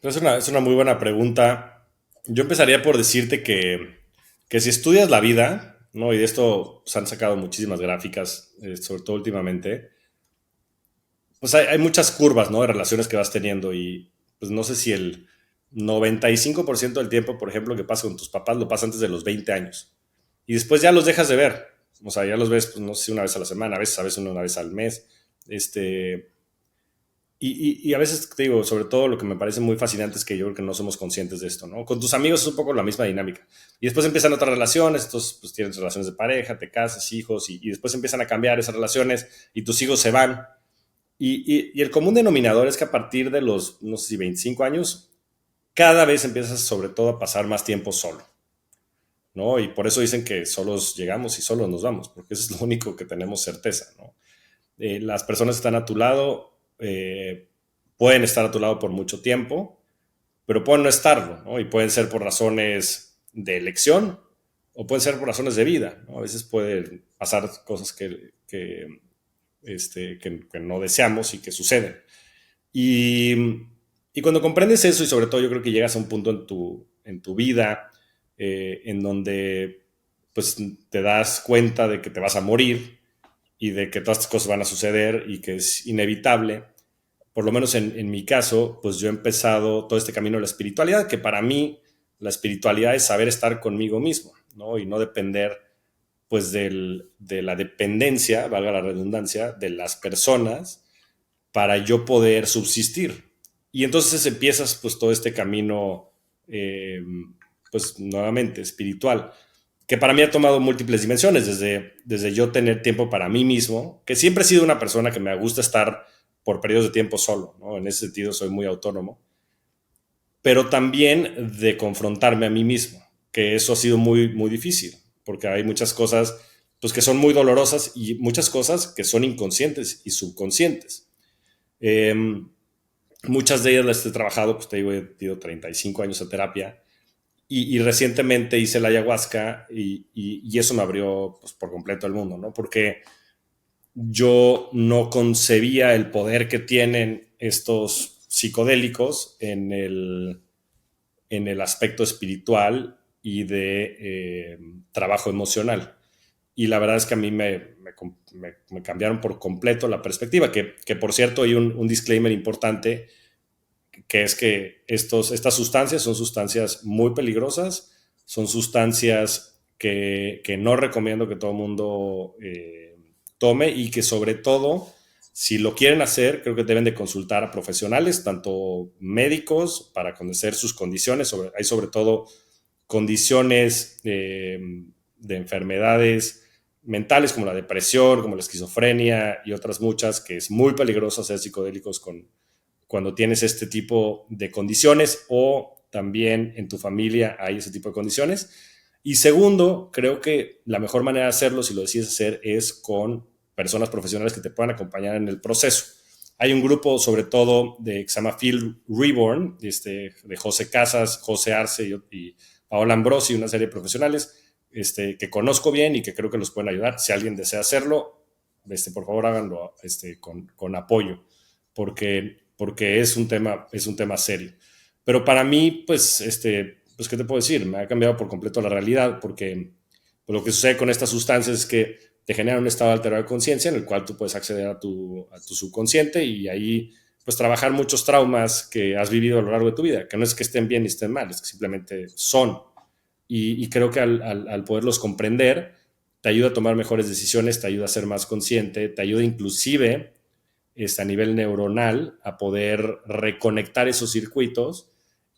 S2: Es una muy buena pregunta. Yo empezaría por decirte que si estudias la vida, ¿no? Y de esto se han sacado muchísimas gráficas, sobre todo últimamente, pues hay muchas curvas, ¿no? De relaciones que vas teniendo y pues no sé si el 95% del tiempo, por ejemplo, que pasa con tus papás lo pasa antes de los 20 años. Y después ya los dejas de ver. O sea, ya los ves, pues no sé si una vez a la semana, a veces una vez al mes. Este, y a veces te digo, sobre todo lo que me parece muy fascinante es que yo creo que no somos conscientes de esto, ¿no? Con tus amigos es un poco la misma dinámica. Y después empiezan otras relaciones, estos pues tienes relaciones de pareja, te casas, hijos, y después empiezan a cambiar esas relaciones y tus hijos se van. Y el común denominador es que a partir de los, no sé si 25 años, cada vez empiezas sobre todo a pasar más tiempo solo, ¿no? Y por eso dicen que solos llegamos y solos nos vamos, porque eso es lo único que tenemos certeza, ¿no? Las personas que están a tu lado pueden estar a tu lado por mucho tiempo, pero pueden no estarlo, ¿no? Y pueden ser por razones de elección o pueden ser por razones de vida, ¿no? A veces pueden pasar cosas que no deseamos y que suceden. Y, y cuando comprendes eso, y sobre todo yo creo que llegas a un punto en tu vida en donde pues te das cuenta de que te vas a morir y de que todas estas cosas van a suceder y que es inevitable, por lo menos en mi caso, pues yo he empezado todo este camino de la espiritualidad, que para mí la espiritualidad es saber estar conmigo mismo, ¿no? Y no depender pues de la dependencia, valga la redundancia, de las personas para yo poder subsistir. Y entonces empiezas pues todo este camino, pues nuevamente espiritual, que para mí ha tomado múltiples dimensiones, desde yo tener tiempo para mí mismo, que siempre he sido una persona que me gusta estar por periodos de tiempo solo, ¿no? En ese sentido soy muy autónomo, pero también de confrontarme a mí mismo, que eso ha sido muy, muy difícil, porque hay muchas cosas pues, que son muy dolorosas y muchas cosas que son inconscientes y subconscientes. Eh, Muchas de ellas las he trabajado, pues te digo, he tenido 35 años de terapia y recientemente hice la ayahuasca y eso me abrió pues, por completo el mundo, ¿no? Porque yo no concebía el poder que tienen estos psicodélicos en el aspecto espiritual y de trabajo emocional. Y la verdad es que a mí me cambiaron por completo la perspectiva, que por cierto hay un disclaimer importante, que es que estas sustancias son sustancias muy peligrosas, son sustancias que no recomiendo que todo el mundo tome y que sobre todo, si lo quieren hacer, creo que deben de consultar a profesionales, tanto médicos, para conocer sus condiciones. Hay sobre todo condiciones de enfermedades mentales como la depresión, como la esquizofrenia y otras muchas, que es muy peligroso hacer psicodélicos cuando tienes este tipo de condiciones o también en tu familia hay ese tipo de condiciones. Y segundo, creo que la mejor manera de hacerlo, si lo decides hacer, es con personas profesionales que te puedan acompañar en el proceso. Hay un grupo, sobre todo, que se llama Field Reborn, de José Casas, José Arce y Paola Ambrosi, una serie de profesionales que conozco bien y que creo que los pueden ayudar. Si alguien desea hacerlo, por favor háganlo con apoyo, porque es un tema serio. Pero para mí, pues, ¿qué te puedo decir? Me ha cambiado por completo la realidad, porque pues, lo que sucede con estas sustancias es que te generan un estado alterado de conciencia en el cual tú puedes acceder a tu subconsciente y ahí pues trabajar muchos traumas que has vivido a lo largo de tu vida, que no es que estén bien ni estén mal, es que simplemente son. Y creo que al poderlos comprender, te ayuda a tomar mejores decisiones, te ayuda a ser más consciente, te ayuda inclusive a nivel neuronal a poder reconectar esos circuitos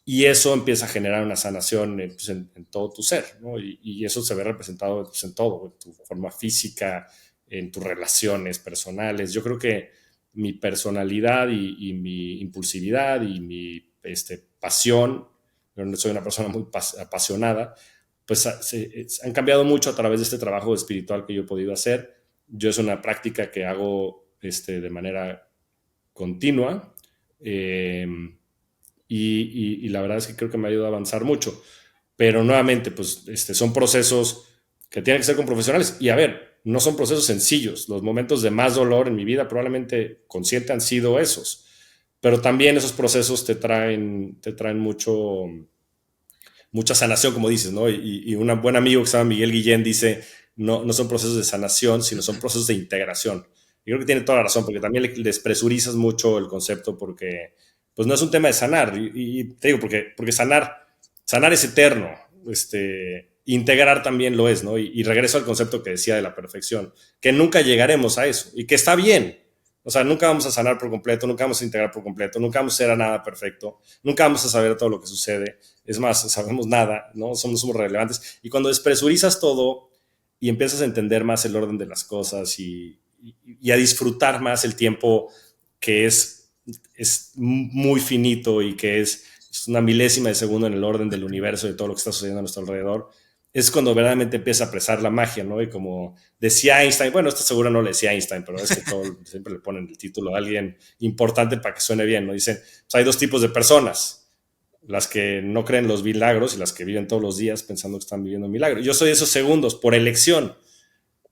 S2: y eso empieza a generar una sanación pues, en todo tu ser, ¿no? Y eso se ve representado pues, en todo, en tu forma física, en tus relaciones personales. Yo creo que mi personalidad y mi impulsividad y mi pasión, yo no soy una persona muy apasionada, pues han cambiado mucho a través de este trabajo espiritual que yo he podido hacer. Yo es una práctica que hago de manera continua eh, y la verdad es que creo que me ayuda a avanzar mucho. Pero nuevamente, pues son procesos que tienen que ser con profesionales. Y a ver, no son procesos sencillos. Los momentos de más dolor en mi vida probablemente consciente han sido esos. Pero también esos procesos te traen mucha sanación, como dices, ¿no? Y un buen amigo que se llama Miguel Guillén dice, no son procesos de sanación, sino son procesos de integración. Y creo que tiene toda la razón, porque también le despresurizas mucho el concepto, porque pues no es un tema de sanar. Y te digo, porque sanar es eterno. Integrar también lo es, ¿no? Y regreso al concepto que decía de la perfección, que nunca llegaremos a eso y que está bien. O sea, nunca vamos a sanar por completo, nunca vamos a integrar por completo, nunca vamos a ser a nada perfecto, nunca vamos a saber todo lo que sucede. Es más, sabemos nada, ¿no? Somos relevantes. Y cuando despresurizas todo y empiezas a entender más el orden de las cosas y a disfrutar más el tiempo que es muy finito y que es una milésima de segundo en el orden del universo, de todo lo que está sucediendo a nuestro alrededor, es cuando verdaderamente empieza a apreciar la magia, ¿no? Y como decía Einstein, bueno, esto seguro no le decía Einstein, pero es que siempre le ponen el título a alguien importante para que suene bien, ¿no? Dicen, pues hay dos tipos de personas, las que no creen los milagros y las que viven todos los días pensando que están viviendo un milagro. Yo soy de esos segundos por elección,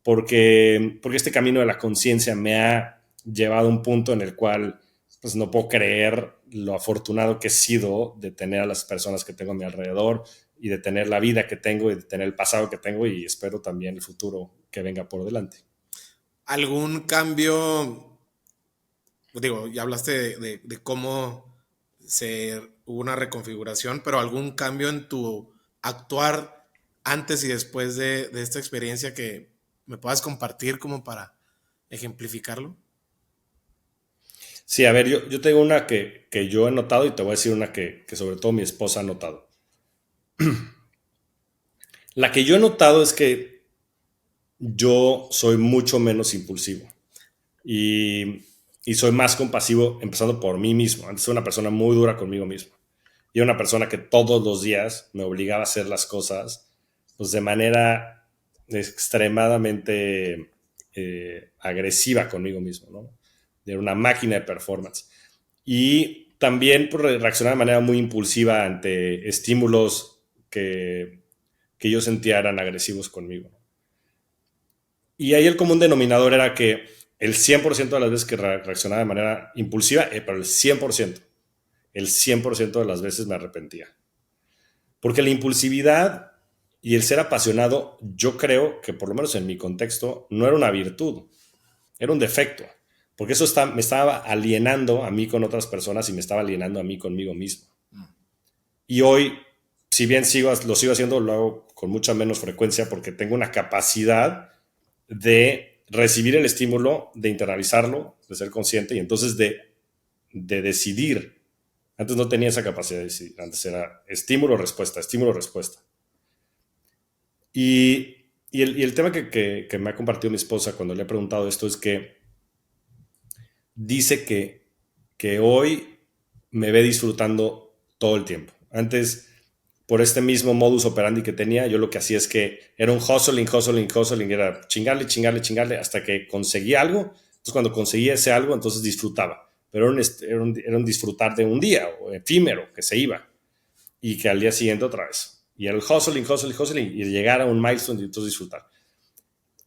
S2: porque este camino de la conciencia me ha llevado a un punto en el cual pues no puedo creer lo afortunado que he sido de tener a las personas que tengo a mi alrededor y de tener la vida que tengo y de tener el pasado que tengo y espero también el futuro que venga por delante.
S1: ¿Algún cambio? Digo, ya hablaste de cómo hubo una reconfiguración, pero algún cambio en tu actuar antes y después de esta experiencia que me puedas compartir como para ejemplificarlo.
S2: Sí, a ver, yo tengo una que yo he notado y te voy a decir una que sobre todo mi esposa ha notado. La que yo he notado es que yo soy mucho menos impulsivo y, y soy más compasivo empezando por mí mismo. Antes era una persona muy dura conmigo mismo y era una persona que todos los días me obligaba a hacer las cosas pues, de manera extremadamente agresiva conmigo mismo, ¿no? Era una máquina de performance. Y también por reaccionar de manera muy impulsiva ante estímulos que yo sentía eran agresivos conmigo. Y ahí el común denominador era que el 100% de las veces que reaccionaba de manera impulsiva, pero el 100% de las veces me arrepentía. Porque la impulsividad y el ser apasionado, yo creo que por lo menos en mi contexto, no era una virtud, era un defecto. Porque eso me estaba alienando a mí con otras personas y me estaba alienando a mí conmigo mismo. Y hoy, si bien lo sigo haciendo, lo hago con mucha menos frecuencia porque tengo una capacidad de recibir el estímulo, de internalizarlo, de ser consciente y entonces de decidir. Antes no tenía esa capacidad de decidir, antes era estímulo-respuesta, estímulo-respuesta. Y el tema que me ha compartido mi esposa cuando le he preguntado esto es que dice que hoy me ve disfrutando todo el tiempo. Antes por este mismo modus operandi que tenía, yo lo que hacía es que era un hustling, era chingarle, hasta que conseguía algo. Entonces, cuando conseguía ese algo, entonces disfrutaba. Pero era un disfrutar de un día, o efímero, que se iba, y que al día siguiente otra vez. Y era el hustling, y llegar a un milestone y entonces disfrutar.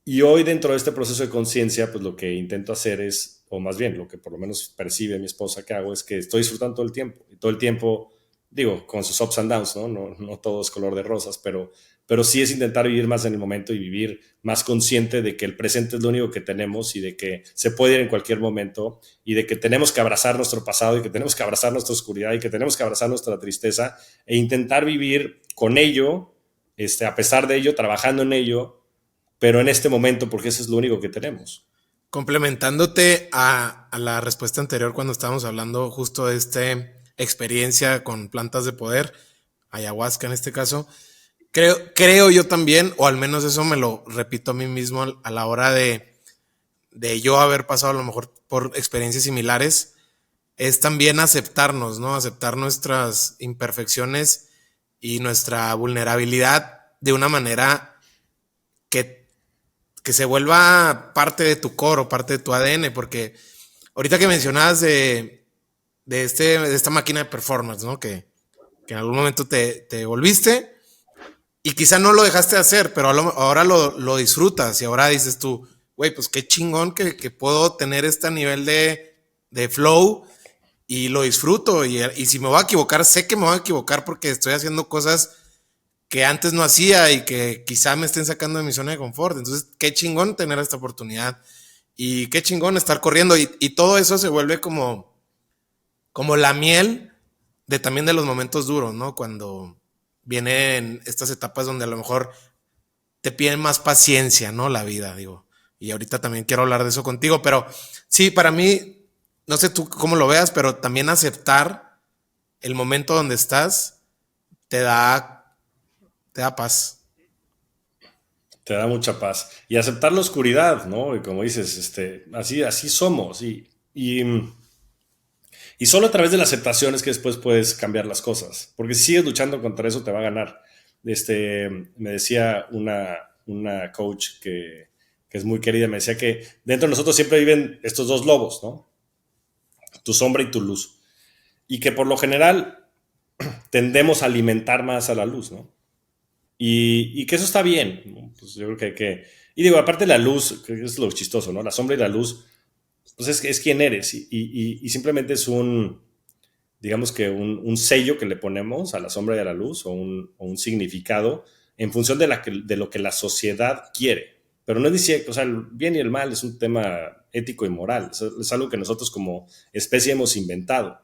S2: Y hoy, dentro de este proceso de conciencia, pues lo que intento hacer es, o más bien, lo que por lo menos percibe mi esposa que hago, es que estoy disfrutando todo el tiempo. Y todo el tiempo, digo, con sus ups and downs, ¿no? No todo es color de rosas, pero sí es intentar vivir más en el momento y vivir más consciente de que el presente es lo único que tenemos y de que se puede ir en cualquier momento y de que tenemos que abrazar nuestro pasado y que tenemos que abrazar nuestra oscuridad y que tenemos que abrazar nuestra tristeza e intentar vivir con ello, a pesar de ello, trabajando en ello, pero en este momento, porque eso es lo único que tenemos.
S1: Complementándote a la respuesta anterior cuando estábamos hablando justo de esta experiencia con plantas de poder, ayahuasca en este caso, creo yo también, o al menos eso me lo repito a mí mismo a la hora de yo haber pasado a lo mejor por experiencias similares, es también aceptarnos, ¿no? Aceptar nuestras imperfecciones y nuestra vulnerabilidad de una manera que que se vuelva parte de tu core o parte de tu ADN, porque ahorita que mencionabas de esta máquina de performance, ¿no? Que en algún momento te volviste y quizá no lo dejaste de hacer, pero ahora lo disfrutas y ahora dices tú, güey, pues qué chingón que puedo tener este nivel de flow y lo disfruto y si me voy a equivocar, sé que me voy a equivocar porque estoy haciendo cosas que antes no hacía y que quizá me estén sacando de mi zona de confort. Entonces, qué chingón tener esta oportunidad y qué chingón estar corriendo y todo eso se vuelve como la miel de también de los momentos duros, ¿no? Cuando vienen estas etapas donde a lo mejor te piden más paciencia, ¿no? La vida, digo. Y ahorita también quiero hablar de eso contigo, pero sí, para mí, no sé tú cómo lo veas, pero también aceptar el momento donde estás te da paz.
S2: Te da mucha paz. Y aceptar la oscuridad, ¿no? Y como dices, así somos. Y solo a través de la aceptación es que después puedes cambiar las cosas. Porque si sigues luchando contra eso, te va a ganar. Me decía una coach que es muy querida, me decía que dentro de nosotros siempre viven estos dos lobos, ¿no? Tu sombra y tu luz. Y que por lo general tendemos a alimentar más a la luz, ¿no? Y que eso está bien, ¿no? Pues yo creo que. Y digo, aparte la luz, que es lo chistoso, ¿no? La sombra y la luz, pues es quien eres. Y simplemente es digamos que un sello que le ponemos a la sombra y a la luz, o un significado en función de lo que la sociedad quiere. Pero no dice, o sea, el bien y el mal es un tema ético y moral. Es algo que nosotros como especie hemos inventado.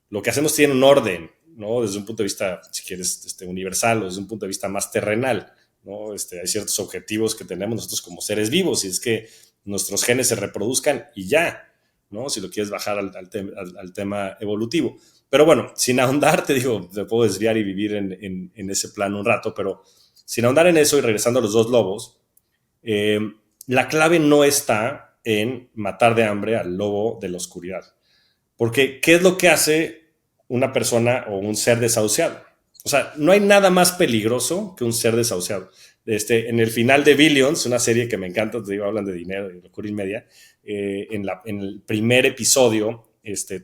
S2: Lo que hacemos tiene un orden, ¿no? Desde un punto de vista, si quieres, universal, o desde un punto de vista más terrenal, ¿no? Hay ciertos objetivos que tenemos nosotros como seres vivos, y es que nuestros genes se reproduzcan y ya, ¿no? Si lo quieres bajar al tema evolutivo. Pero bueno, sin ahondar, te digo, te puedo desviar y vivir en ese plan un rato, pero sin ahondar en eso y regresando a los dos lobos, la clave no está en matar de hambre al lobo de la oscuridad. Porque, ¿qué es lo que hace una persona o un ser desahuciado? O sea, no hay nada más peligroso que un ser desahuciado. En el final de Billions, una serie que me encanta, te digo, hablan de dinero, de locura y media, en el primer episodio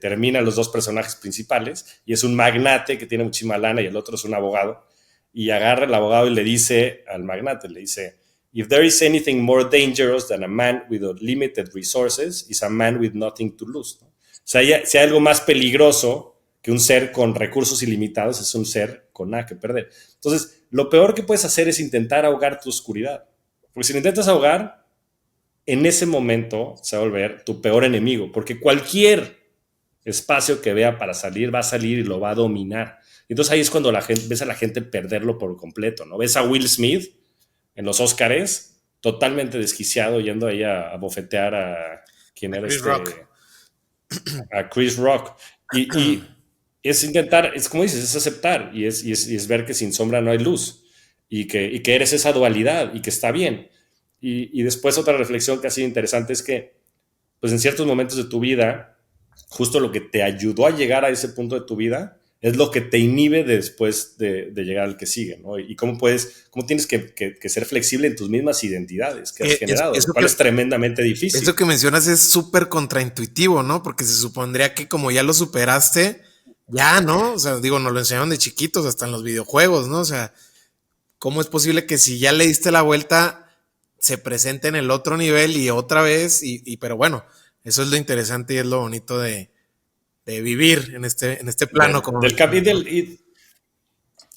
S2: terminan los dos personajes principales y es un magnate que tiene muchísima lana y el otro es un abogado, y agarra el abogado y le dice al magnate, le dice, if there is anything more dangerous than a man with limited resources, is a man with nothing to lose, ¿no? O sea, si hay algo más peligroso que un ser con recursos ilimitados, es un ser con nada que perder. Entonces, lo peor que puedes hacer es intentar ahogar tu oscuridad. Porque si lo intentas ahogar, en ese momento se va a volver tu peor enemigo. Porque cualquier espacio que vea para salir, va a salir y lo va a dominar. Entonces ahí es cuando ves a la gente perderlo por completo, ¿no? Ves a Will Smith en los Óscares, totalmente desquiciado, yendo ahí a bofetear a quien
S1: A
S2: era
S1: Chris Rock.
S2: a Chris Rock. Y es intentar, es como dices, es aceptar y es ver que sin sombra no hay luz y que eres esa dualidad y que está bien. Y después otra reflexión que ha sido interesante es que, pues en ciertos momentos de tu vida, justo lo que te ayudó a llegar a ese punto de tu vida es lo que te inhibe después de llegar al que sigue, ¿no? Y cómo tienes que ser flexible en tus mismas identidades que has generado, lo cual es tremendamente difícil.
S1: Eso que mencionas es súper contraintuitivo, ¿no? Porque se supondría que como ya lo superaste, ya, ¿no? O sea, digo, nos lo enseñaron de chiquitos, hasta en los videojuegos, ¿no? O sea, ¿cómo es posible que si ya le diste la vuelta, se presente en el otro nivel y otra vez? Pero bueno, eso es lo interesante y es lo bonito de vivir en este plano.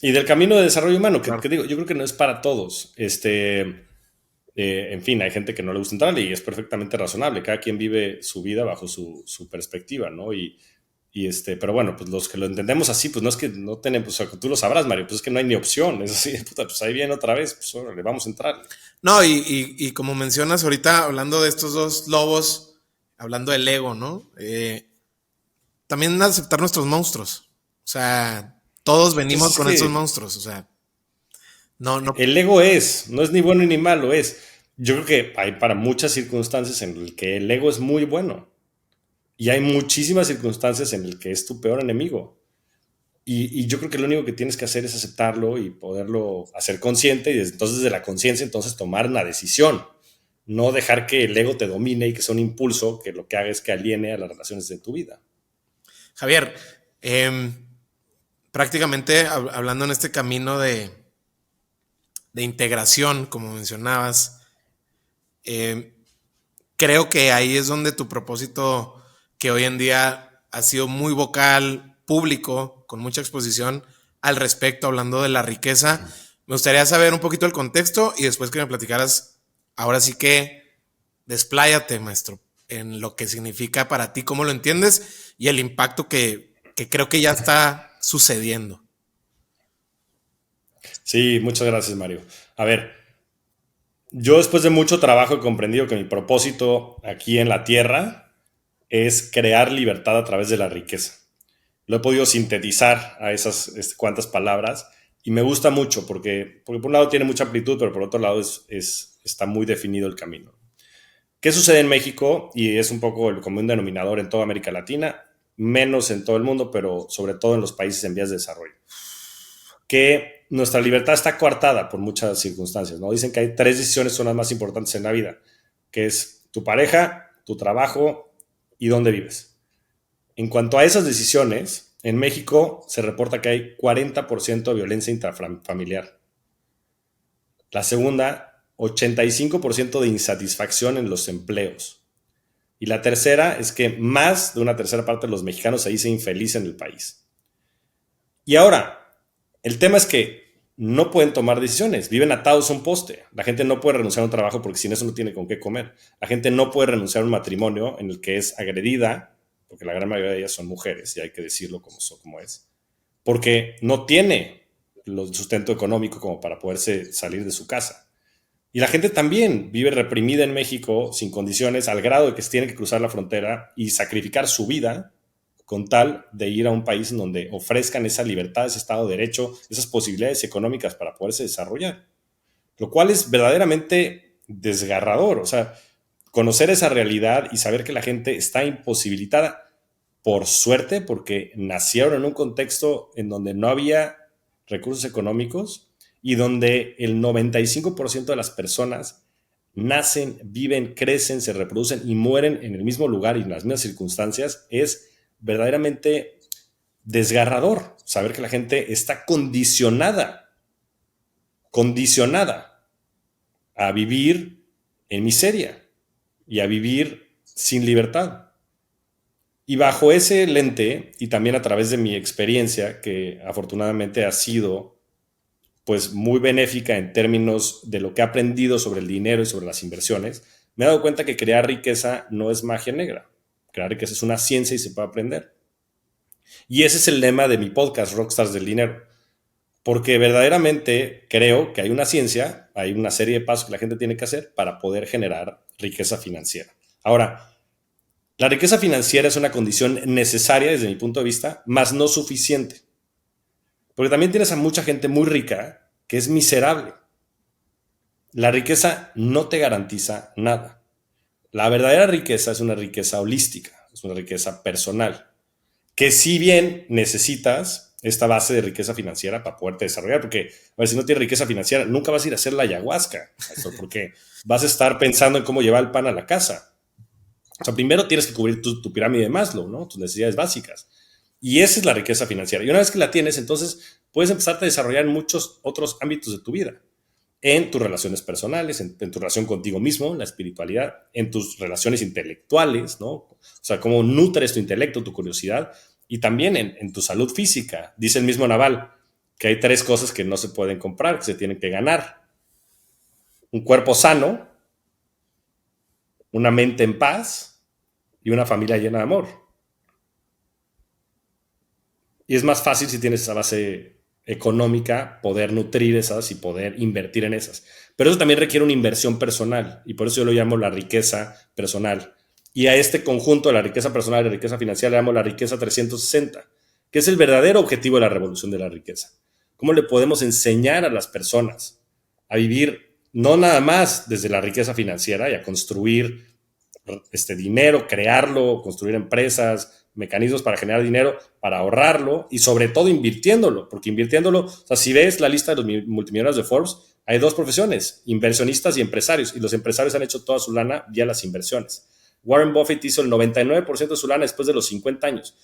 S2: Y del camino de desarrollo humano, que digo, yo creo que no es para todos. En fin, hay gente que no le gusta entrar y es perfectamente razonable. Cada quien vive su vida bajo su perspectiva, ¿no? Pero bueno, pues los que lo entendemos así, pues no es que no tenemos, o sea, tú lo sabrás, Mario, pues es que no hay ni opción. Es así, puta, pues ahí viene otra vez, pues órale, vamos a entrar.
S1: No, y como mencionas ahorita, hablando de estos dos lobos, hablando del ego, ¿no? También aceptar nuestros monstruos. O sea, todos venimos con esos monstruos. O sea, no.
S2: El ego no es ni bueno ni malo, es. Yo creo que hay para muchas circunstancias en las que el ego es muy bueno. Y hay muchísimas circunstancias en las que es tu peor enemigo. Y yo creo que lo único que tienes que hacer es aceptarlo y poderlo hacer consciente y entonces de la conciencia entonces tomar una decisión. No dejar que el ego te domine y que sea un impulso que lo que haga es que aliene a las relaciones de tu vida.
S1: Javier, prácticamente hablando en este camino de integración, como mencionabas, creo que ahí es donde tu propósito, que hoy en día ha sido muy vocal, público, con mucha exposición al respecto, hablando de la riqueza. Me gustaría saber un poquito el contexto y después que me platicaras, ahora sí que despláyate, maestro, en lo que significa para ti, cómo lo entiendes y el impacto que creo que ya está sucediendo.
S2: Sí, muchas gracias, Mario. A ver, yo después de mucho trabajo he comprendido que mi propósito aquí en la Tierra es crear libertad a través de la riqueza. Lo he podido sintetizar a esas cuantas palabras y me gusta mucho porque por un lado tiene mucha amplitud, pero por otro lado está muy definido el camino. ¿Qué sucede en México? Y es un poco el común denominador en toda América Latina, menos en todo el mundo, pero sobre todo en los países en vías de desarrollo. Que nuestra libertad está coartada por muchas circunstancias, ¿no? Dicen que hay 3 decisiones son las más importantes en la vida, que es tu pareja, tu trabajo y dónde vives. En cuanto a esas decisiones, en México se reporta que hay 40% de violencia intrafamiliar. La segunda, 85% de insatisfacción en los empleos. Y la tercera es que más de una tercera parte de los mexicanos se dice infeliz en el país. Y ahora, el tema es que no pueden tomar decisiones, viven atados a un poste. La gente no puede renunciar a un trabajo porque sin eso no tiene con qué comer. La gente no puede renunciar a un matrimonio en el que es agredida, porque la gran mayoría de ellas son mujeres, y hay que decirlo como es, porque no tiene el sustento económico como para poderse salir de su casa. Y la gente también vive reprimida en México sin condiciones al grado de que se tiene que cruzar la frontera y sacrificar su vida con tal de ir a un país en donde ofrezcan esa libertad, ese Estado de Derecho, esas posibilidades económicas para poderse desarrollar. Lo cual es verdaderamente desgarrador. O sea, conocer esa realidad y saber que la gente está imposibilitada por suerte, porque nacieron en un contexto en donde no había recursos económicos y donde el 95% de las personas nacen, viven, crecen, se reproducen y mueren en el mismo lugar y en las mismas circunstancias, es verdaderamente desgarrador saber que la gente está condicionada a vivir en miseria y a vivir sin libertad. Y bajo ese lente, y también a través de mi experiencia, que afortunadamente ha sido pues muy benéfica en términos de lo que he aprendido sobre el dinero y sobre las inversiones, me he dado cuenta que crear riqueza no es magia negra. Crear riqueza es una ciencia y se puede aprender. Y ese es el lema de mi podcast, Rockstars del Dinero. Porque verdaderamente creo que hay una ciencia, hay una serie de pasos que la gente tiene que hacer para poder generar riqueza financiera. Ahora, la riqueza financiera es una condición necesaria desde mi punto de vista, mas no suficiente. Porque también tienes a mucha gente muy rica que es miserable. La riqueza no te garantiza nada. La verdadera riqueza es una riqueza holística, es una riqueza personal, que si bien necesitas esta base de riqueza financiera para poderte desarrollar, porque a ver, si no tienes riqueza financiera, nunca vas a ir a hacer la ayahuasca, porque vas a estar pensando en cómo llevar el pan a la casa. O sea, primero tienes que cubrir tu pirámide de Maslow, ¿no? Tus necesidades básicas. Y esa es la riqueza financiera. Y una vez que la tienes, entonces puedes empezarte a desarrollar en muchos otros ámbitos de tu vida. En tus relaciones personales, en tu relación contigo mismo, en la espiritualidad, en tus relaciones intelectuales, ¿no? O sea, cómo nutres tu intelecto, tu curiosidad, y también en tu salud física. Dice el mismo Naval que hay 3 cosas que no se pueden comprar, que se tienen que ganar. Un cuerpo sano, una mente en paz y una familia llena de amor. Y es más fácil si tienes esa base económica, poder nutrir esas y poder invertir en esas. Pero eso también requiere una inversión personal y por eso yo lo llamo la riqueza personal. Y a este conjunto de la riqueza personal y la riqueza financiera le llamo la riqueza 360, que es el verdadero objetivo de la revolución de la riqueza. ¿Cómo le podemos enseñar a las personas a vivir no nada más desde la riqueza financiera y a construir dinero, crearlo, construir empresas, mecanismos para generar dinero, para ahorrarlo y sobre todo invirtiéndolo, porque invirtiéndolo, o sea, si ves la lista de los multimillonarios de Forbes, hay 2 profesiones, inversionistas y empresarios, y los empresarios han hecho toda su lana vía las inversiones. Warren Buffett hizo el 99% de su lana después de los 50 años.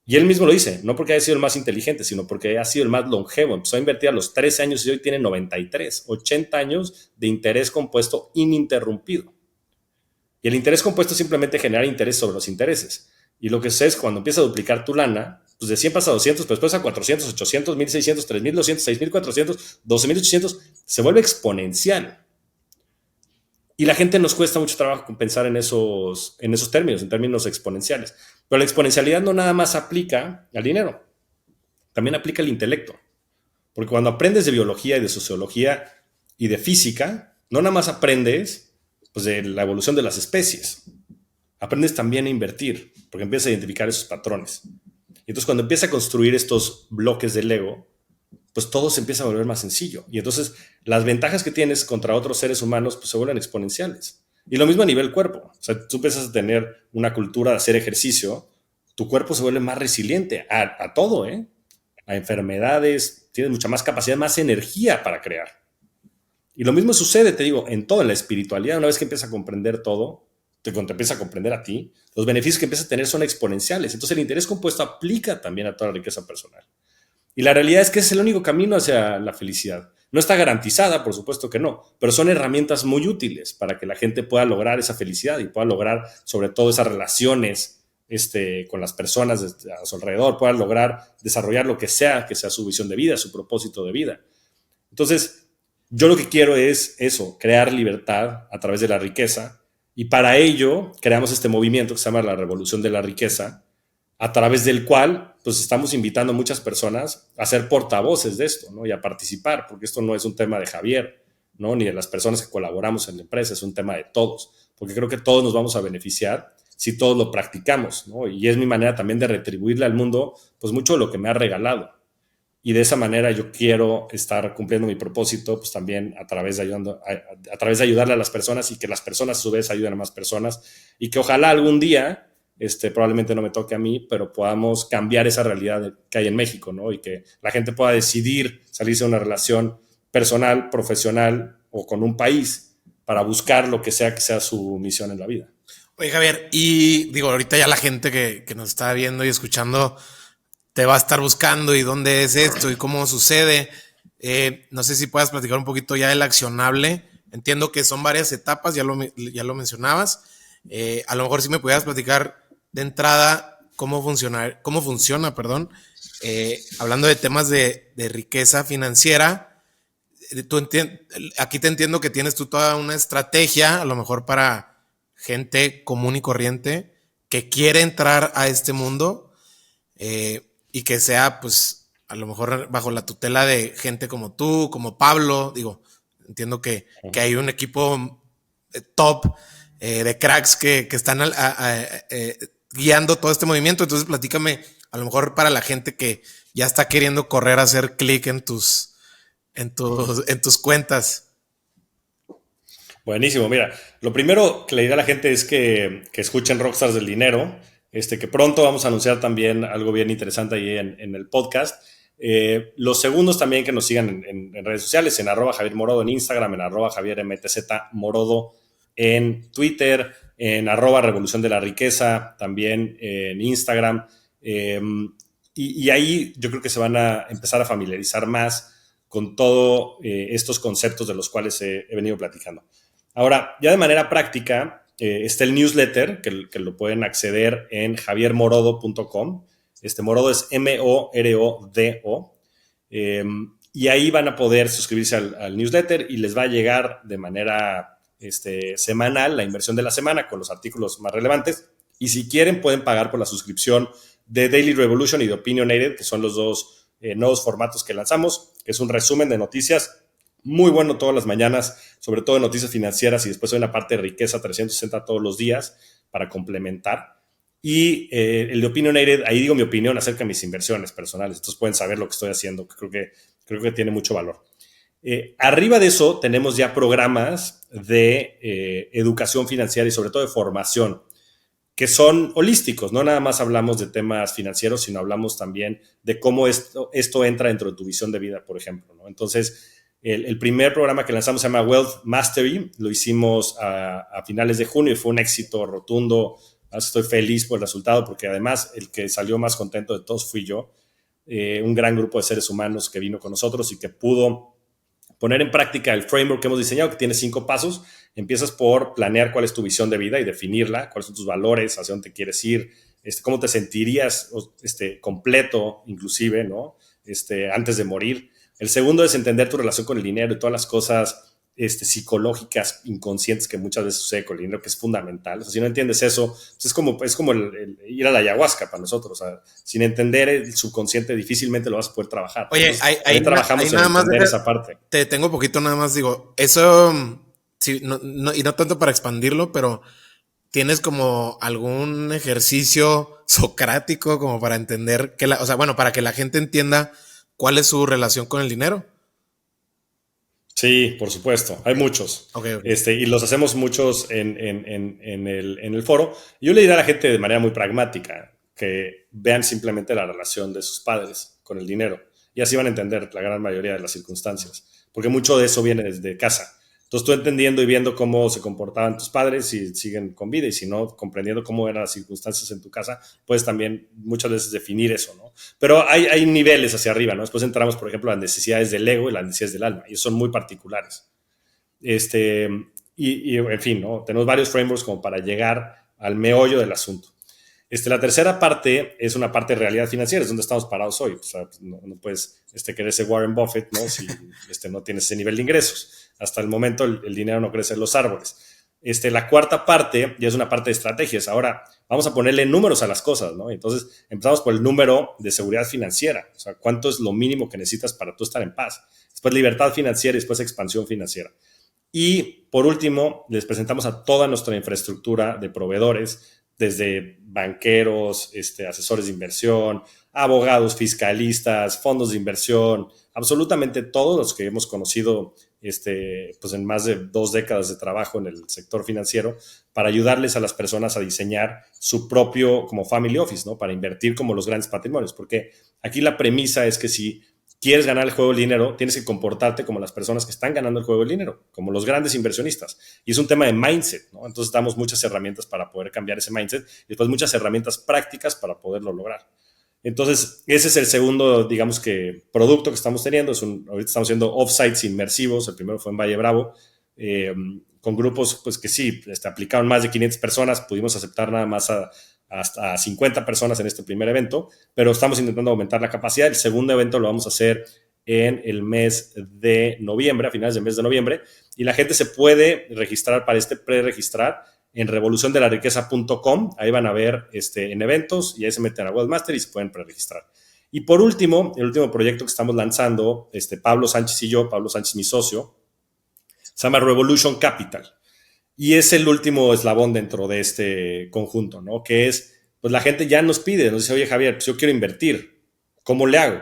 S2: Y él mismo lo dice, no porque haya sido el más inteligente, sino porque ha sido el más longevo. Empezó a invertir a los 13 años y hoy tiene 93, 80 años de interés compuesto ininterrumpido. Y el interés compuesto simplemente genera interés sobre los intereses. Y lo que sé es cuando empieza a duplicar tu lana, pues de 100 pasa a 200, pero después a 400, 800, 1600, 3200, 6400, 12800, se vuelve exponencial. Y la gente nos cuesta mucho trabajo pensar en esos términos, en términos exponenciales. Pero la exponencialidad no nada más aplica al dinero, también aplica al intelecto. Porque cuando aprendes de biología y de sociología y de física, no nada más aprendes pues, de la evolución de las especies, aprendes también a invertir, porque empiezas a identificar esos patrones. Y entonces cuando empiezas a construir estos bloques de Lego, pues todo se empieza a volver más sencillo. Y entonces las ventajas que tienes contra otros seres humanos pues se vuelven exponenciales. Y lo mismo a nivel cuerpo. O sea, tú empiezas a tener una cultura de hacer ejercicio, tu cuerpo se vuelve más resiliente a todo, ¿eh? A enfermedades, tienes mucha más capacidad, más energía para crear. Y lo mismo sucede, te digo, en todo, en la espiritualidad. Una vez que empiezas a comprender todo, cuando te empiezas a comprender a ti, los beneficios que empiezas a tener son exponenciales. Entonces el interés compuesto aplica también a toda la riqueza personal. Y la realidad es que es el único camino hacia la felicidad. No está garantizada, por supuesto que no, pero son herramientas muy útiles para que la gente pueda lograr esa felicidad y pueda lograr sobre todo esas relaciones con las personas a su alrededor, pueda lograr desarrollar lo que sea su visión de vida, su propósito de vida. Entonces, yo lo que quiero es eso, crear libertad a través de la riqueza, y para ello creamos este movimiento que se llama la Revolución de la Riqueza, a través del cual pues estamos invitando a muchas personas a ser portavoces de esto, ¿no? Y a participar, porque esto no es un tema de Javier, ¿no? Ni de las personas que colaboramos en la empresa, es un tema de todos, porque creo que todos nos vamos a beneficiar si todos lo practicamos, ¿no? Y es mi manera también de retribuirle al mundo pues mucho de lo que me ha regalado. Y de esa manera yo quiero estar cumpliendo mi propósito, pues también a través de ayudarle a las personas y que las personas a su vez ayuden a más personas y que ojalá algún día, probablemente no me toque a mí, pero podamos cambiar esa realidad que hay en México, ¿no? Y que la gente pueda decidir salirse de una relación personal, profesional o con un país para buscar lo que sea su misión en la vida.
S1: Oye, Javier, y digo, ahorita ya la gente que nos está viendo y escuchando te va a estar buscando y dónde es esto y cómo sucede. No sé si puedas platicar un poquito ya del accionable. Entiendo que son varias etapas, ya lo mencionabas. A lo mejor si me pudieras platicar de entrada cómo funciona, hablando de temas de riqueza financiera. Aquí te entiendo que tienes tú toda una estrategia, a lo mejor para gente común y corriente que quiere entrar a este mundo. Y que sea, pues, a lo mejor bajo la tutela de gente como tú, como Pablo. Digo, entiendo que hay un equipo top de cracks que están guiando todo este movimiento. Entonces, platícame, a lo mejor para la gente que ya está queriendo correr a hacer clic en tus cuentas.
S2: Buenísimo, mira, lo primero que le diré a la gente es que escuchen Rockstars del Dinero. Que pronto vamos a anunciar también algo bien interesante ahí en el podcast. Los segundos también que nos sigan en redes sociales, en @Javier Morodo en Instagram, en @JavierMTZ Morodo en Twitter, en @Revolución de la Riqueza, también en Instagram. Y ahí yo creo que se van a empezar a familiarizar más con todos estos conceptos de los cuales he venido platicando. Ahora, ya de manera práctica, está el newsletter, que lo pueden acceder en javiermorodo.com. Morodo es MORODO. Y ahí van a poder suscribirse al newsletter y les va a llegar de manera semanal la inversión de la semana con los artículos más relevantes. Y si quieren, pueden pagar por la suscripción de Daily Revolution y de Opinionated, que son los dos nuevos formatos que lanzamos, que es un resumen de noticias muy bueno todas las mañanas, sobre todo de noticias financieras, y después hay una parte de riqueza 360 todos los días para complementar. Y el de Opinionated, ahí digo mi opinión acerca de mis inversiones personales. Entonces pueden saber lo que estoy haciendo, que creo que tiene mucho valor. Arriba de eso tenemos ya programas de educación financiera y sobre todo de formación, que son holísticos. No nada más hablamos de temas financieros, sino hablamos también de cómo esto entra dentro de tu visión de vida, por ejemplo, ¿no? Entonces, el primer programa que lanzamos se llama Wealth Mastery. Lo hicimos a finales de junio y fue un éxito rotundo. Estoy feliz por el resultado porque además el que salió más contento de todos fui yo. Un gran grupo de seres humanos que vino con nosotros y que pudo poner en práctica el framework que hemos diseñado, que tiene 5 pasos. Empiezas por planear cuál es tu visión de vida y definirla, cuáles son tus valores, hacia dónde quieres ir, cómo te sentirías completo, inclusive, ¿no? Antes de morir. El segundo es entender tu relación con el dinero y todas las cosas psicológicas, inconscientes que muchas veces sucede con el dinero, que es fundamental. O sea, si no entiendes eso, pues es como el ir a la ayahuasca para nosotros. O sea, sin entender el subconsciente, difícilmente lo vas a poder trabajar.
S1: Oye,
S2: entonces, ahí trabajamos en entender esa parte.
S1: Te tengo poquito nada más, digo, eso, sí, y no tanto para expandirlo, pero ¿tienes como algún ejercicio socrático como para entender o sea, bueno, para que la gente entienda cuál es su relación con el dinero?
S2: Sí, por supuesto. Hay muchos.
S1: Okay.
S2: Y los hacemos muchos en el foro. Yo le diría a la gente de manera muy pragmática que vean simplemente la relación de sus padres con el dinero. Y así van a entender la gran mayoría de las circunstancias. Porque mucho de eso viene desde casa. Entonces tú entendiendo y viendo cómo se comportaban tus padres, si siguen con vida, y si no, comprendiendo cómo eran las circunstancias en tu casa, puedes también muchas veces definir eso, ¿no? Pero hay niveles hacia arriba, ¿no? Después entramos, por ejemplo, a las necesidades del ego y las necesidades del alma, y son muy particulares. En fin, ¿no? Tenemos varios frameworks como para llegar al meollo del asunto. La tercera parte es una parte de realidad financiera, es donde estamos parados hoy. O sea, no puedes querer ser Warren Buffett, ¿no? Si no tienes ese nivel de ingresos. Hasta el momento el dinero no crece en los árboles. La cuarta parte ya es una parte de estrategias. Ahora vamos a ponerle números a las cosas, ¿no? Entonces empezamos por el número de seguridad financiera. O sea, ¿cuánto es lo mínimo que necesitas para tú estar en paz? Después libertad financiera y después expansión financiera. Y por último, les presentamos a toda nuestra infraestructura de proveedores, desde banqueros, asesores de inversión, abogados, fiscalistas, fondos de inversión, absolutamente todos los que hemos conocido pues en más de 2 décadas de trabajo en el sector financiero, para ayudarles a las personas a diseñar su propio como family office, ¿no? Para invertir como los grandes patrimonios, porque aquí la premisa es que si quieres ganar el juego del dinero, tienes que comportarte como las personas que están ganando el juego del dinero, como los grandes inversionistas. Y es un tema de mindset, ¿no? Entonces damos muchas herramientas para poder cambiar ese mindset y después muchas herramientas prácticas para poderlo lograr. Entonces, ese es el segundo, digamos que, producto que estamos teniendo. Ahorita estamos haciendo offsites inmersivos. El primero fue en Valle Bravo, con grupos pues que sí, aplicaron más de 500 personas. Pudimos aceptar nada más hasta 50 personas en este primer evento, pero estamos intentando aumentar la capacidad. El segundo evento lo vamos a hacer en el mes de noviembre, a finales del mes de noviembre, y la gente se puede registrar para pre-registrar en revoluciondelariqueza.com. Ahí van a ver en eventos y ahí se meten a Webmaster y se pueden pre-registrar. Y por último, el último proyecto que estamos lanzando, Pablo Sánchez y yo, Pablo Sánchez, mi socio, se llama Revolution Capital. Y es el último eslabón dentro de este conjunto, ¿no? Que es, pues la gente ya nos pide, nos dice, oye Javier, pues yo quiero invertir, ¿cómo le hago?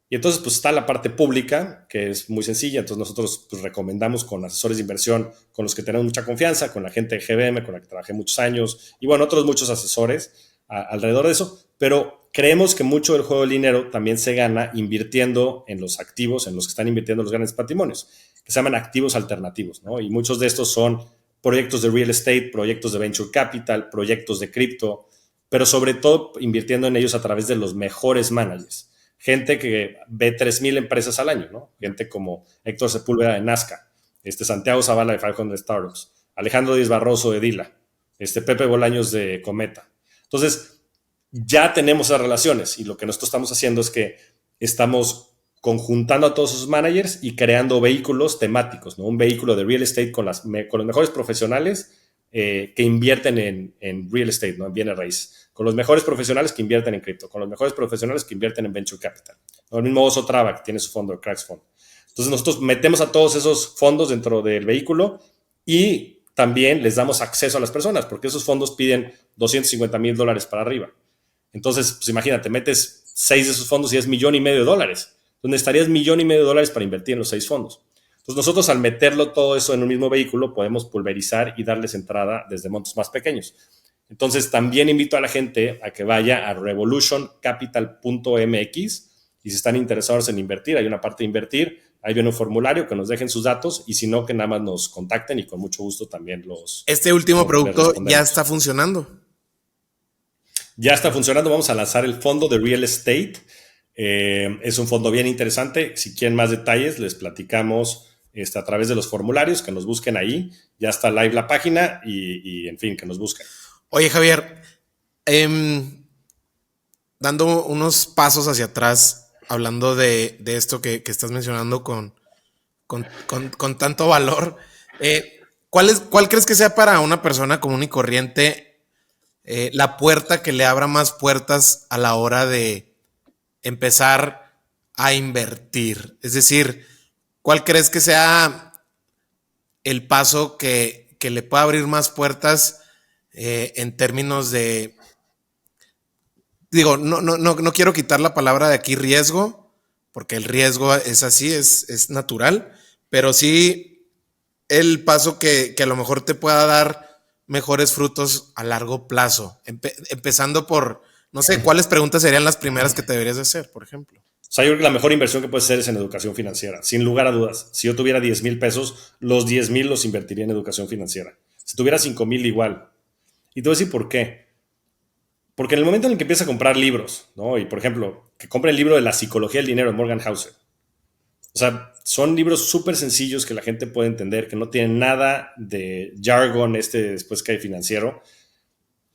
S2: Y entonces pues está la parte pública, que es muy sencilla. Entonces nosotros pues recomendamos con asesores de inversión con los que tenemos mucha confianza, con la gente de GBM, con la que trabajé muchos años, y bueno, otros muchos asesores alrededor de eso. Pero creemos que mucho del juego del dinero también se gana invirtiendo en los activos, en los que están invirtiendo los grandes patrimonios, que se llaman activos alternativos, ¿no? Y muchos de estos son proyectos de real estate, proyectos de venture capital, proyectos de cripto, pero sobre todo invirtiendo en ellos a través de los mejores managers. Gente que ve 3,000 empresas al año, ¿no? Gente como Héctor Sepúlveda de Nazca, Santiago Zavala de 500 Startups, Alejandro Díaz Barroso de Dila, Pepe Bolaños de Cometa. Entonces, ya tenemos esas relaciones y lo que nosotros estamos haciendo es que estamos conjuntando a todos esos managers y creando vehículos temáticos, ¿no? Un vehículo de real estate con los mejores profesionales que invierten en real estate, ¿no? En bienes raíces, con los mejores profesionales que invierten en cripto, con los mejores profesionales que invierten en venture capital. ¿No? El mismo Oso Traba, que tiene su fondo, el Cracks Fund. Entonces nosotros metemos a todos esos fondos dentro del vehículo y también les damos acceso a las personas, porque esos fondos piden $250,000 para arriba. Entonces, pues imagínate, metes 6 de esos fondos y es $1,500,000. Entonces estarías $1,500,000 para invertir en los 6 fondos. Entonces nosotros al meterlo todo eso en un mismo vehículo podemos pulverizar y darles entrada desde montos más pequeños. Entonces también invito a la gente a que vaya a revolutioncapital.mx y si están interesados en invertir, hay una parte de invertir, ahí viene un formulario, que nos dejen sus datos y si no, que nada más nos contacten y con mucho gusto también los...
S1: Este último producto ya está funcionando.
S2: Ya está funcionando, vamos a lanzar el fondo de real estate. Es un fondo bien interesante. Si quieren más detalles, les platicamos a través de los formularios, que nos busquen ahí. Ya está live la página y en fin, que nos busquen.
S1: Oye, Javier, dando unos pasos hacia atrás, hablando de esto que estás mencionando con tanto valor, ¿cuál crees que sea para una persona común y corriente la puerta que le abra más puertas a la hora de empezar a invertir? Es decir, ¿cuál crees que sea el paso que le pueda abrir más puertas en términos de... Digo, no quiero quitar la palabra de aquí riesgo, porque el riesgo es así, es natural, pero sí el paso que a lo mejor te pueda dar mejores frutos a largo plazo. Empezando por, no sé, ¿cuáles preguntas serían las primeras que te deberías de hacer, por ejemplo?
S2: O sea, yo creo que la mejor inversión que puedes hacer es en educación financiera, sin lugar a dudas. Si yo tuviera 10,000 pesos, los 10,000 los invertiría en educación financiera. Si tuviera 5,000, igual. Y te voy a decir por qué. Porque en el momento en el que empiezas a comprar libros, ¿no? Y por ejemplo, que compre el libro de la psicología del dinero de Morgan Housel. O sea, son libros súper sencillos que la gente puede entender, que no tienen nada de jargon después que hay financiero.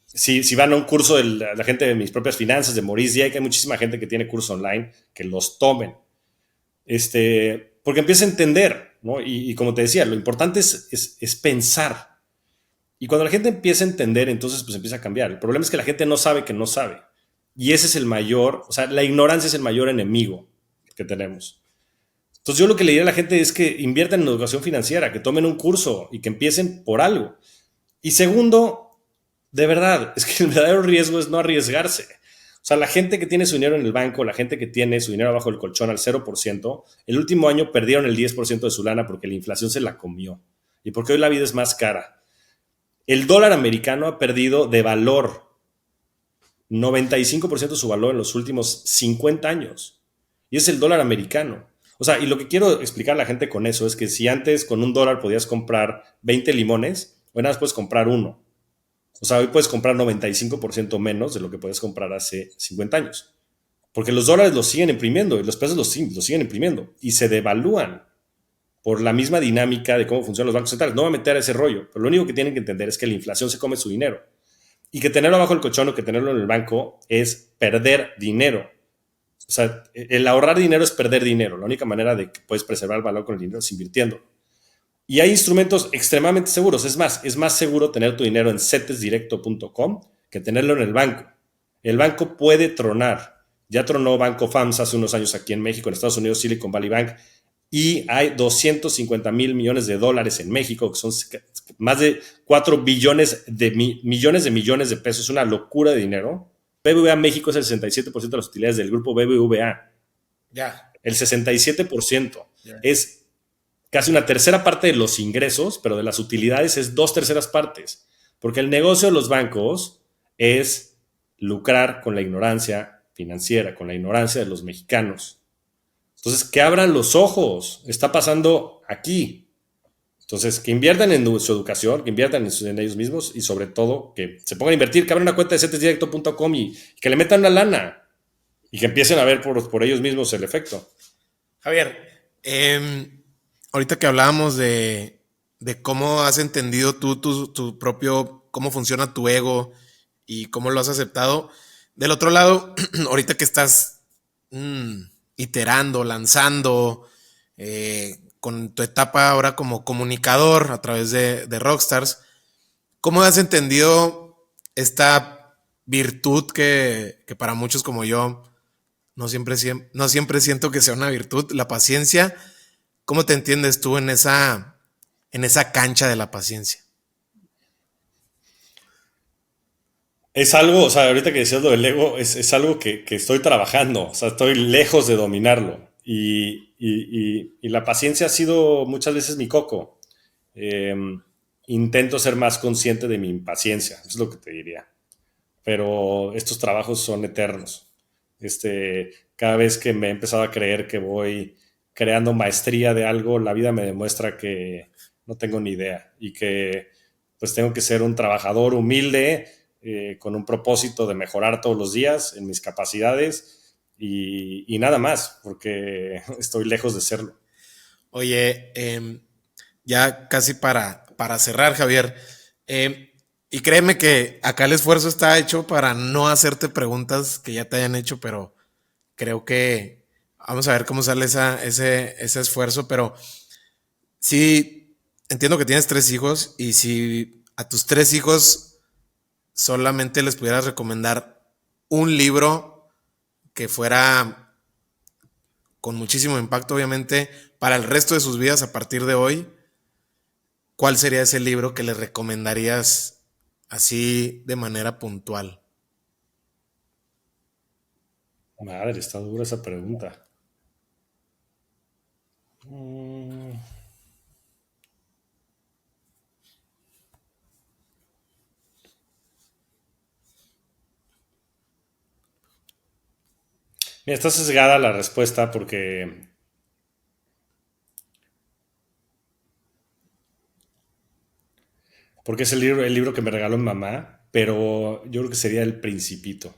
S2: Si van a un curso de la gente de Mis Propias Finanzas, de Maurice Dieck, hay muchísima gente que tiene cursos online, que los tomen. Porque empieza a entender, ¿no? Y como te decía, lo importante es pensar. Y cuando la gente empieza a entender, entonces pues empieza a cambiar. El problema es que la gente no sabe que no sabe. Y ese es el mayor, o sea, la ignorancia es el mayor enemigo que tenemos. Entonces yo lo que le diría a la gente es que inviertan en educación financiera, que tomen un curso y que empiecen por algo. Y segundo, de verdad, es que el verdadero riesgo es no arriesgarse. O sea, la gente que tiene su dinero en el banco, la gente que tiene su dinero abajo del colchón al 0%, el último año perdieron el 10% de su lana porque la inflación se la comió. Y porque hoy la vida es más cara. El dólar americano ha perdido de valor 95% de su valor en los últimos 50 años. Y es el dólar americano. O sea, y lo que quiero explicar a la gente con eso es que si antes con $1 podías comprar 20 limones, hoy nada más puedes comprar uno. O sea, hoy puedes comprar 95% menos de lo que puedes comprar hace 50 años. Porque los dólares los siguen imprimiendo y los pesos los siguen imprimiendo y se devalúan por la misma dinámica de cómo funcionan los bancos centrales. No voy a meter a ese rollo, pero lo único que tienen que entender es que la inflación se come su dinero. Y que tenerlo abajo del colchón o que tenerlo en el banco es perder dinero. O sea, el ahorrar dinero es perder dinero. La única manera de que puedes preservar el valor con el dinero es invirtiendo. Y hay instrumentos extremadamente seguros. Es más seguro tener tu dinero en cetesdirecto.com que tenerlo en el banco. El banco puede tronar. Ya tronó Banco FAMSA hace unos años aquí en México, en Estados Unidos, Silicon Valley Bank. Y hay $250 mil millones en México, que son más de 4 billones de millones de pesos. Es una locura de dinero. BBVA México es el 67% de las utilidades del grupo BBVA.
S1: Ya.
S2: El 67%. Es casi una tercera parte de los ingresos, pero de las utilidades es 2/3 partes. Porque el negocio de los bancos es lucrar con la ignorancia financiera, con la ignorancia de los mexicanos. Entonces, que abran los ojos, está pasando aquí. Entonces, que inviertan en su educación, que inviertan en ellos mismos y sobre todo que se pongan a invertir, que abran una cuenta de cetesdirecto.com y que le metan la lana y que empiecen a ver por ellos mismos el efecto.
S1: Javier, ahorita que hablábamos de cómo has entendido tú tu propio, cómo funciona tu ego y cómo lo has aceptado, del otro lado, ahorita que estás iterando, lanzando, con tu etapa ahora como comunicador a través de Rockstars, ¿cómo has entendido esta virtud que para muchos como yo no siempre siento que sea una virtud, la paciencia? ¿Cómo te entiendes tú en esa cancha de la paciencia?
S2: Es algo, o sea, ahorita que decías lo del ego, es algo que estoy trabajando, o sea, estoy lejos de dominarlo. Y la paciencia ha sido muchas veces mi coco. Eh, Intento ser más consciente de mi impaciencia, es lo que te diría. Pero estos trabajos son eternos. Cada vez que me he empezado a creer que voy creando maestría de algo, la vida me demuestra que no tengo ni idea y que pues tengo que ser un trabajador humilde, con un propósito de mejorar todos los días en mis capacidades y nada más, porque estoy lejos de serlo.
S1: Oye, ya casi para cerrar, Javier, y créeme que acá el esfuerzo está hecho para no hacerte preguntas que ya te hayan hecho, pero creo que vamos a ver cómo sale ese esfuerzo, pero sí, entiendo que tienes 3 hijos y si a tus 3 hijos solamente les pudieras recomendar un libro que fuera con muchísimo impacto, obviamente, para el resto de sus vidas a partir de hoy, ¿cuál sería ese libro que les recomendarías así de manera puntual?
S2: Madre, está dura esa pregunta. Mm. Mira, está sesgada la respuesta porque es el libro que me regaló mi mamá, pero yo creo que sería El Principito.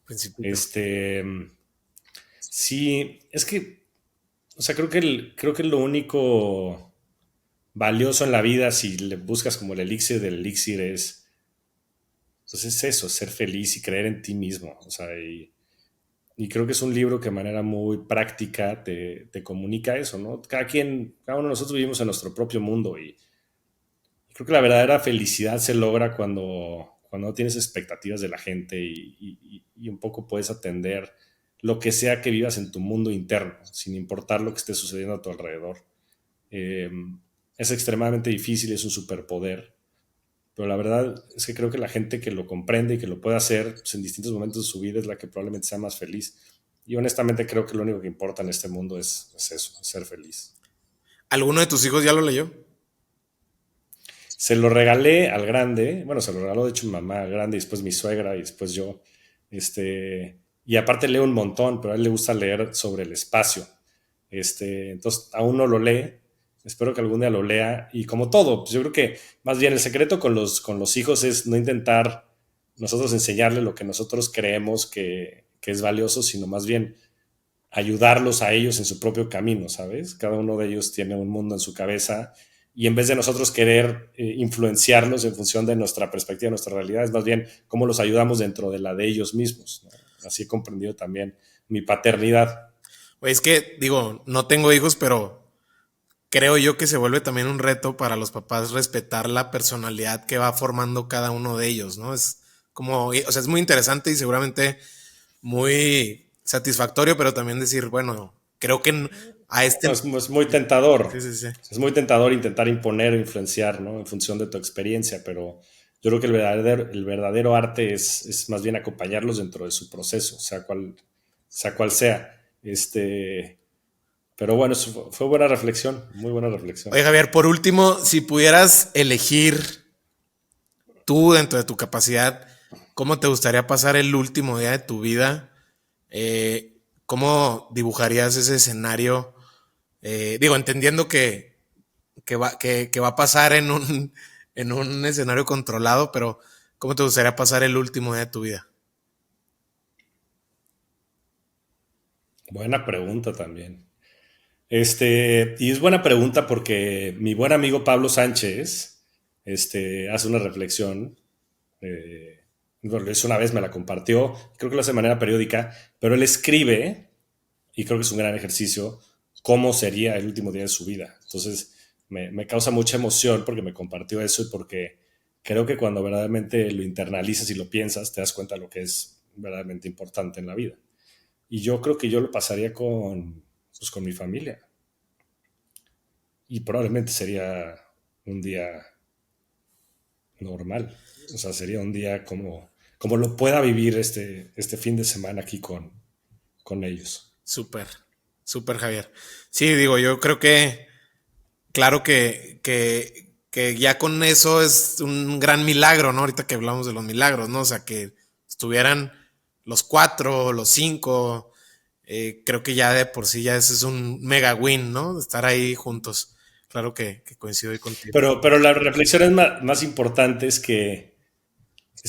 S1: Principito.
S2: Este, sí, es que, o sea, creo que lo único valioso en la vida, si le buscas como el elixir del elixir, pues es eso, ser feliz y creer en ti mismo. O sea, y creo que es un libro que de manera muy práctica te comunica eso, ¿no? Cada uno de nosotros vivimos en nuestro propio mundo y creo que la verdadera felicidad se logra cuando no tienes expectativas de la gente y un poco puedes atender lo que sea que vivas en tu mundo interno, sin importar lo que esté sucediendo a tu alrededor. Eh, es extremadamente difícil, es un superpoder, pero la verdad es que creo que la gente que lo comprende y que lo puede hacer pues, en distintos momentos de su vida es la que probablemente sea más feliz. Y honestamente creo que lo único que importa en este mundo es eso, es ser feliz.
S1: ¿Alguno de tus hijos ya lo leyó?
S2: Se lo regalé al grande, bueno, se lo regaló de hecho mi mamá al grande y después mi suegra y después yo. Y aparte lee un montón, pero a él le gusta leer sobre el espacio. Entonces aún no lo lee, espero que algún día lo lea y como todo, pues yo creo que más bien el secreto con los hijos es no intentar nosotros enseñarle lo que nosotros creemos que es valioso, sino más bien ayudarlos a ellos en su propio camino, ¿sabes? Cada uno de ellos tiene un mundo en su cabeza y en vez de nosotros querer influenciarlos en función de nuestra perspectiva, nuestra realidad, es más bien cómo los ayudamos dentro de la de ellos mismos, ¿no? Así he comprendido también mi paternidad.
S1: Oye, es que, digo, no tengo hijos, pero creo yo que se vuelve también un reto para los papás respetar la personalidad que va formando cada uno de ellos, ¿no? Es como, o sea, es muy interesante y seguramente muy satisfactorio, pero también decir, bueno, creo que a
S2: No,
S1: este...
S2: es muy tentador.
S1: Sí, sí, sí.
S2: Es muy tentador intentar imponer o influenciar, ¿no? En función de tu experiencia, pero yo creo que el verdadero arte es más bien acompañarlos dentro de su proceso, sea cual sea. Pero bueno, eso fue buena reflexión, muy buena reflexión.
S1: Oye, Javier, por último, si pudieras elegir tú dentro de tu capacidad, ¿cómo te gustaría pasar el último día de tu vida? ¿Cómo dibujarías ese escenario? Entendiendo que va a pasar en un escenario controlado, pero ¿cómo te gustaría pasar el último día de tu vida?
S2: Buena pregunta también. Y es buena pregunta porque mi buen amigo Pablo Sánchez, hace una reflexión. Bueno, eso una vez me la compartió, creo que lo hace de manera periódica, pero él escribe, y creo que es un gran ejercicio, cómo sería el último día de su vida. Entonces, me causa mucha emoción porque me compartió eso y porque creo que cuando verdaderamente lo internalizas y lo piensas, te das cuenta de lo que es verdaderamente importante en la vida. Y yo creo que yo lo pasaría con mi familia. Y probablemente sería un día normal. O sea, sería un día como lo pueda vivir este fin de semana aquí con ellos.
S1: Súper, súper, Javier. Sí, yo creo que, claro que ya con eso es un gran milagro, ¿no? Ahorita que hablamos de los milagros, ¿no? O sea, que estuvieran los 4, los 5, creo que ya de por sí ya ese es un mega win, ¿no? De estar ahí juntos. Claro que coincido ahí contigo.
S2: Pero la reflexión es más importante es que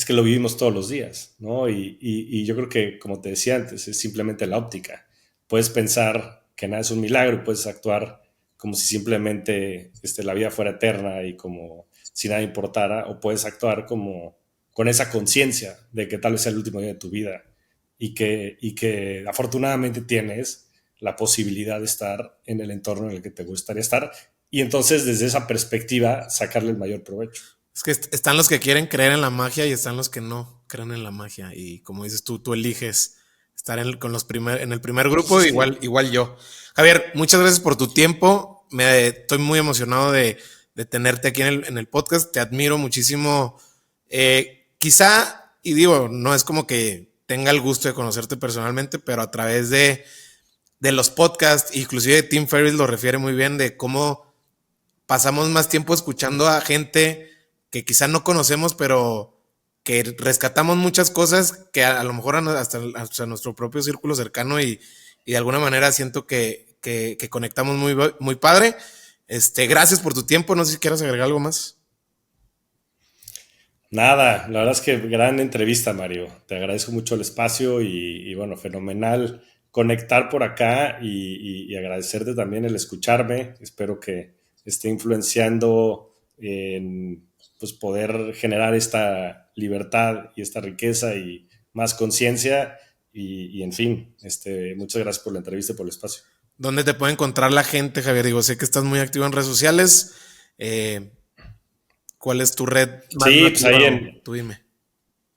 S2: lo vivimos todos los días, ¿no? Y yo creo que, como te decía antes, es simplemente la óptica. Puedes pensar que nada es un milagro, puedes actuar como si simplemente la vida fuera eterna y como si nada importara, o puedes actuar como con esa conciencia de que tal vez sea el último día de tu vida y que afortunadamente tienes la posibilidad de estar en el entorno en el que te gustaría estar y entonces desde esa perspectiva sacarle el mayor provecho.
S1: Es que están los que quieren creer en la magia y están los que no creen en la magia. Y como dices tú eliges estar en el primer grupo,
S2: Sí.
S1: igual yo. Javier, muchas gracias por tu tiempo. Estoy muy emocionado de tenerte aquí en el podcast. Te admiro muchísimo. Quizá, y no es como que tenga el gusto de conocerte personalmente, pero a través de los podcasts, inclusive Tim Ferriss lo refiere muy bien, de cómo pasamos más tiempo escuchando a gente que quizá no conocemos, pero que rescatamos muchas cosas que a lo mejor hasta nuestro propio círculo cercano y de alguna manera siento que conectamos muy padre. Gracias por tu tiempo, no sé si quieras agregar algo más.
S2: Nada, la verdad es que gran entrevista, Mario. Te agradezco mucho el espacio y bueno, fenomenal conectar por acá y agradecerte también el escucharme. Espero que esté influenciando en pues, poder generar esta libertad y esta riqueza y más conciencia. Y en fin, muchas gracias por la entrevista y por el espacio.
S1: ¿Dónde te puede encontrar la gente, Javier? Sé que estás muy activo en redes sociales. ¿Cuál es tu red más
S2: Sí, pues ahí
S1: nativa? Tú dime.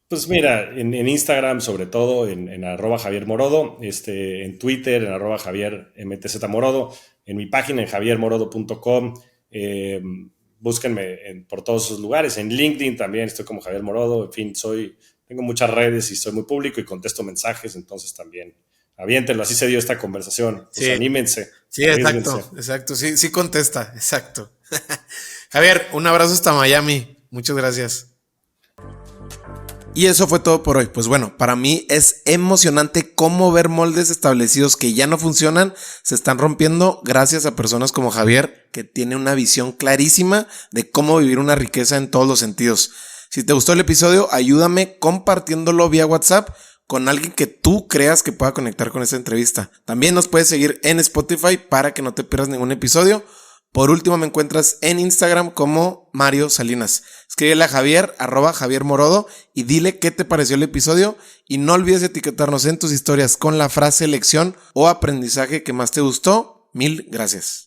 S2: Pues mira, en Instagram sobre todo, en @Javier Morodo, en Twitter, en @Javier MTZ Morodo, en mi página en javiermorodo.com, búsquenme por todos esos lugares, en LinkedIn también estoy como Javier Morodo, en fin, tengo muchas redes y soy muy público y contesto mensajes, entonces también aviéntenlo, así se dio esta conversación, pues
S1: Sí,
S2: anímense,
S1: sí,
S2: arriésguense.
S1: exacto, sí contesta, exacto. Javier, un abrazo hasta Miami, muchas gracias. Y eso fue todo por hoy. Pues bueno, para mí es emocionante cómo ver moldes establecidos que ya no funcionan se están rompiendo gracias a personas como Javier, que tiene una visión clarísima de cómo vivir una riqueza en todos los sentidos. Si te gustó el episodio, ayúdame compartiéndolo vía WhatsApp con alguien que tú creas que pueda conectar con esta entrevista. También nos puedes seguir en Spotify para que no te pierdas ningún episodio. Por último, me encuentras en Instagram como Mario Salinas. Escríbele a Javier, @Javier Morodo, y dile qué te pareció el episodio. Y no olvides etiquetarnos en tus historias con la frase, lección o aprendizaje que más te gustó. Mil gracias.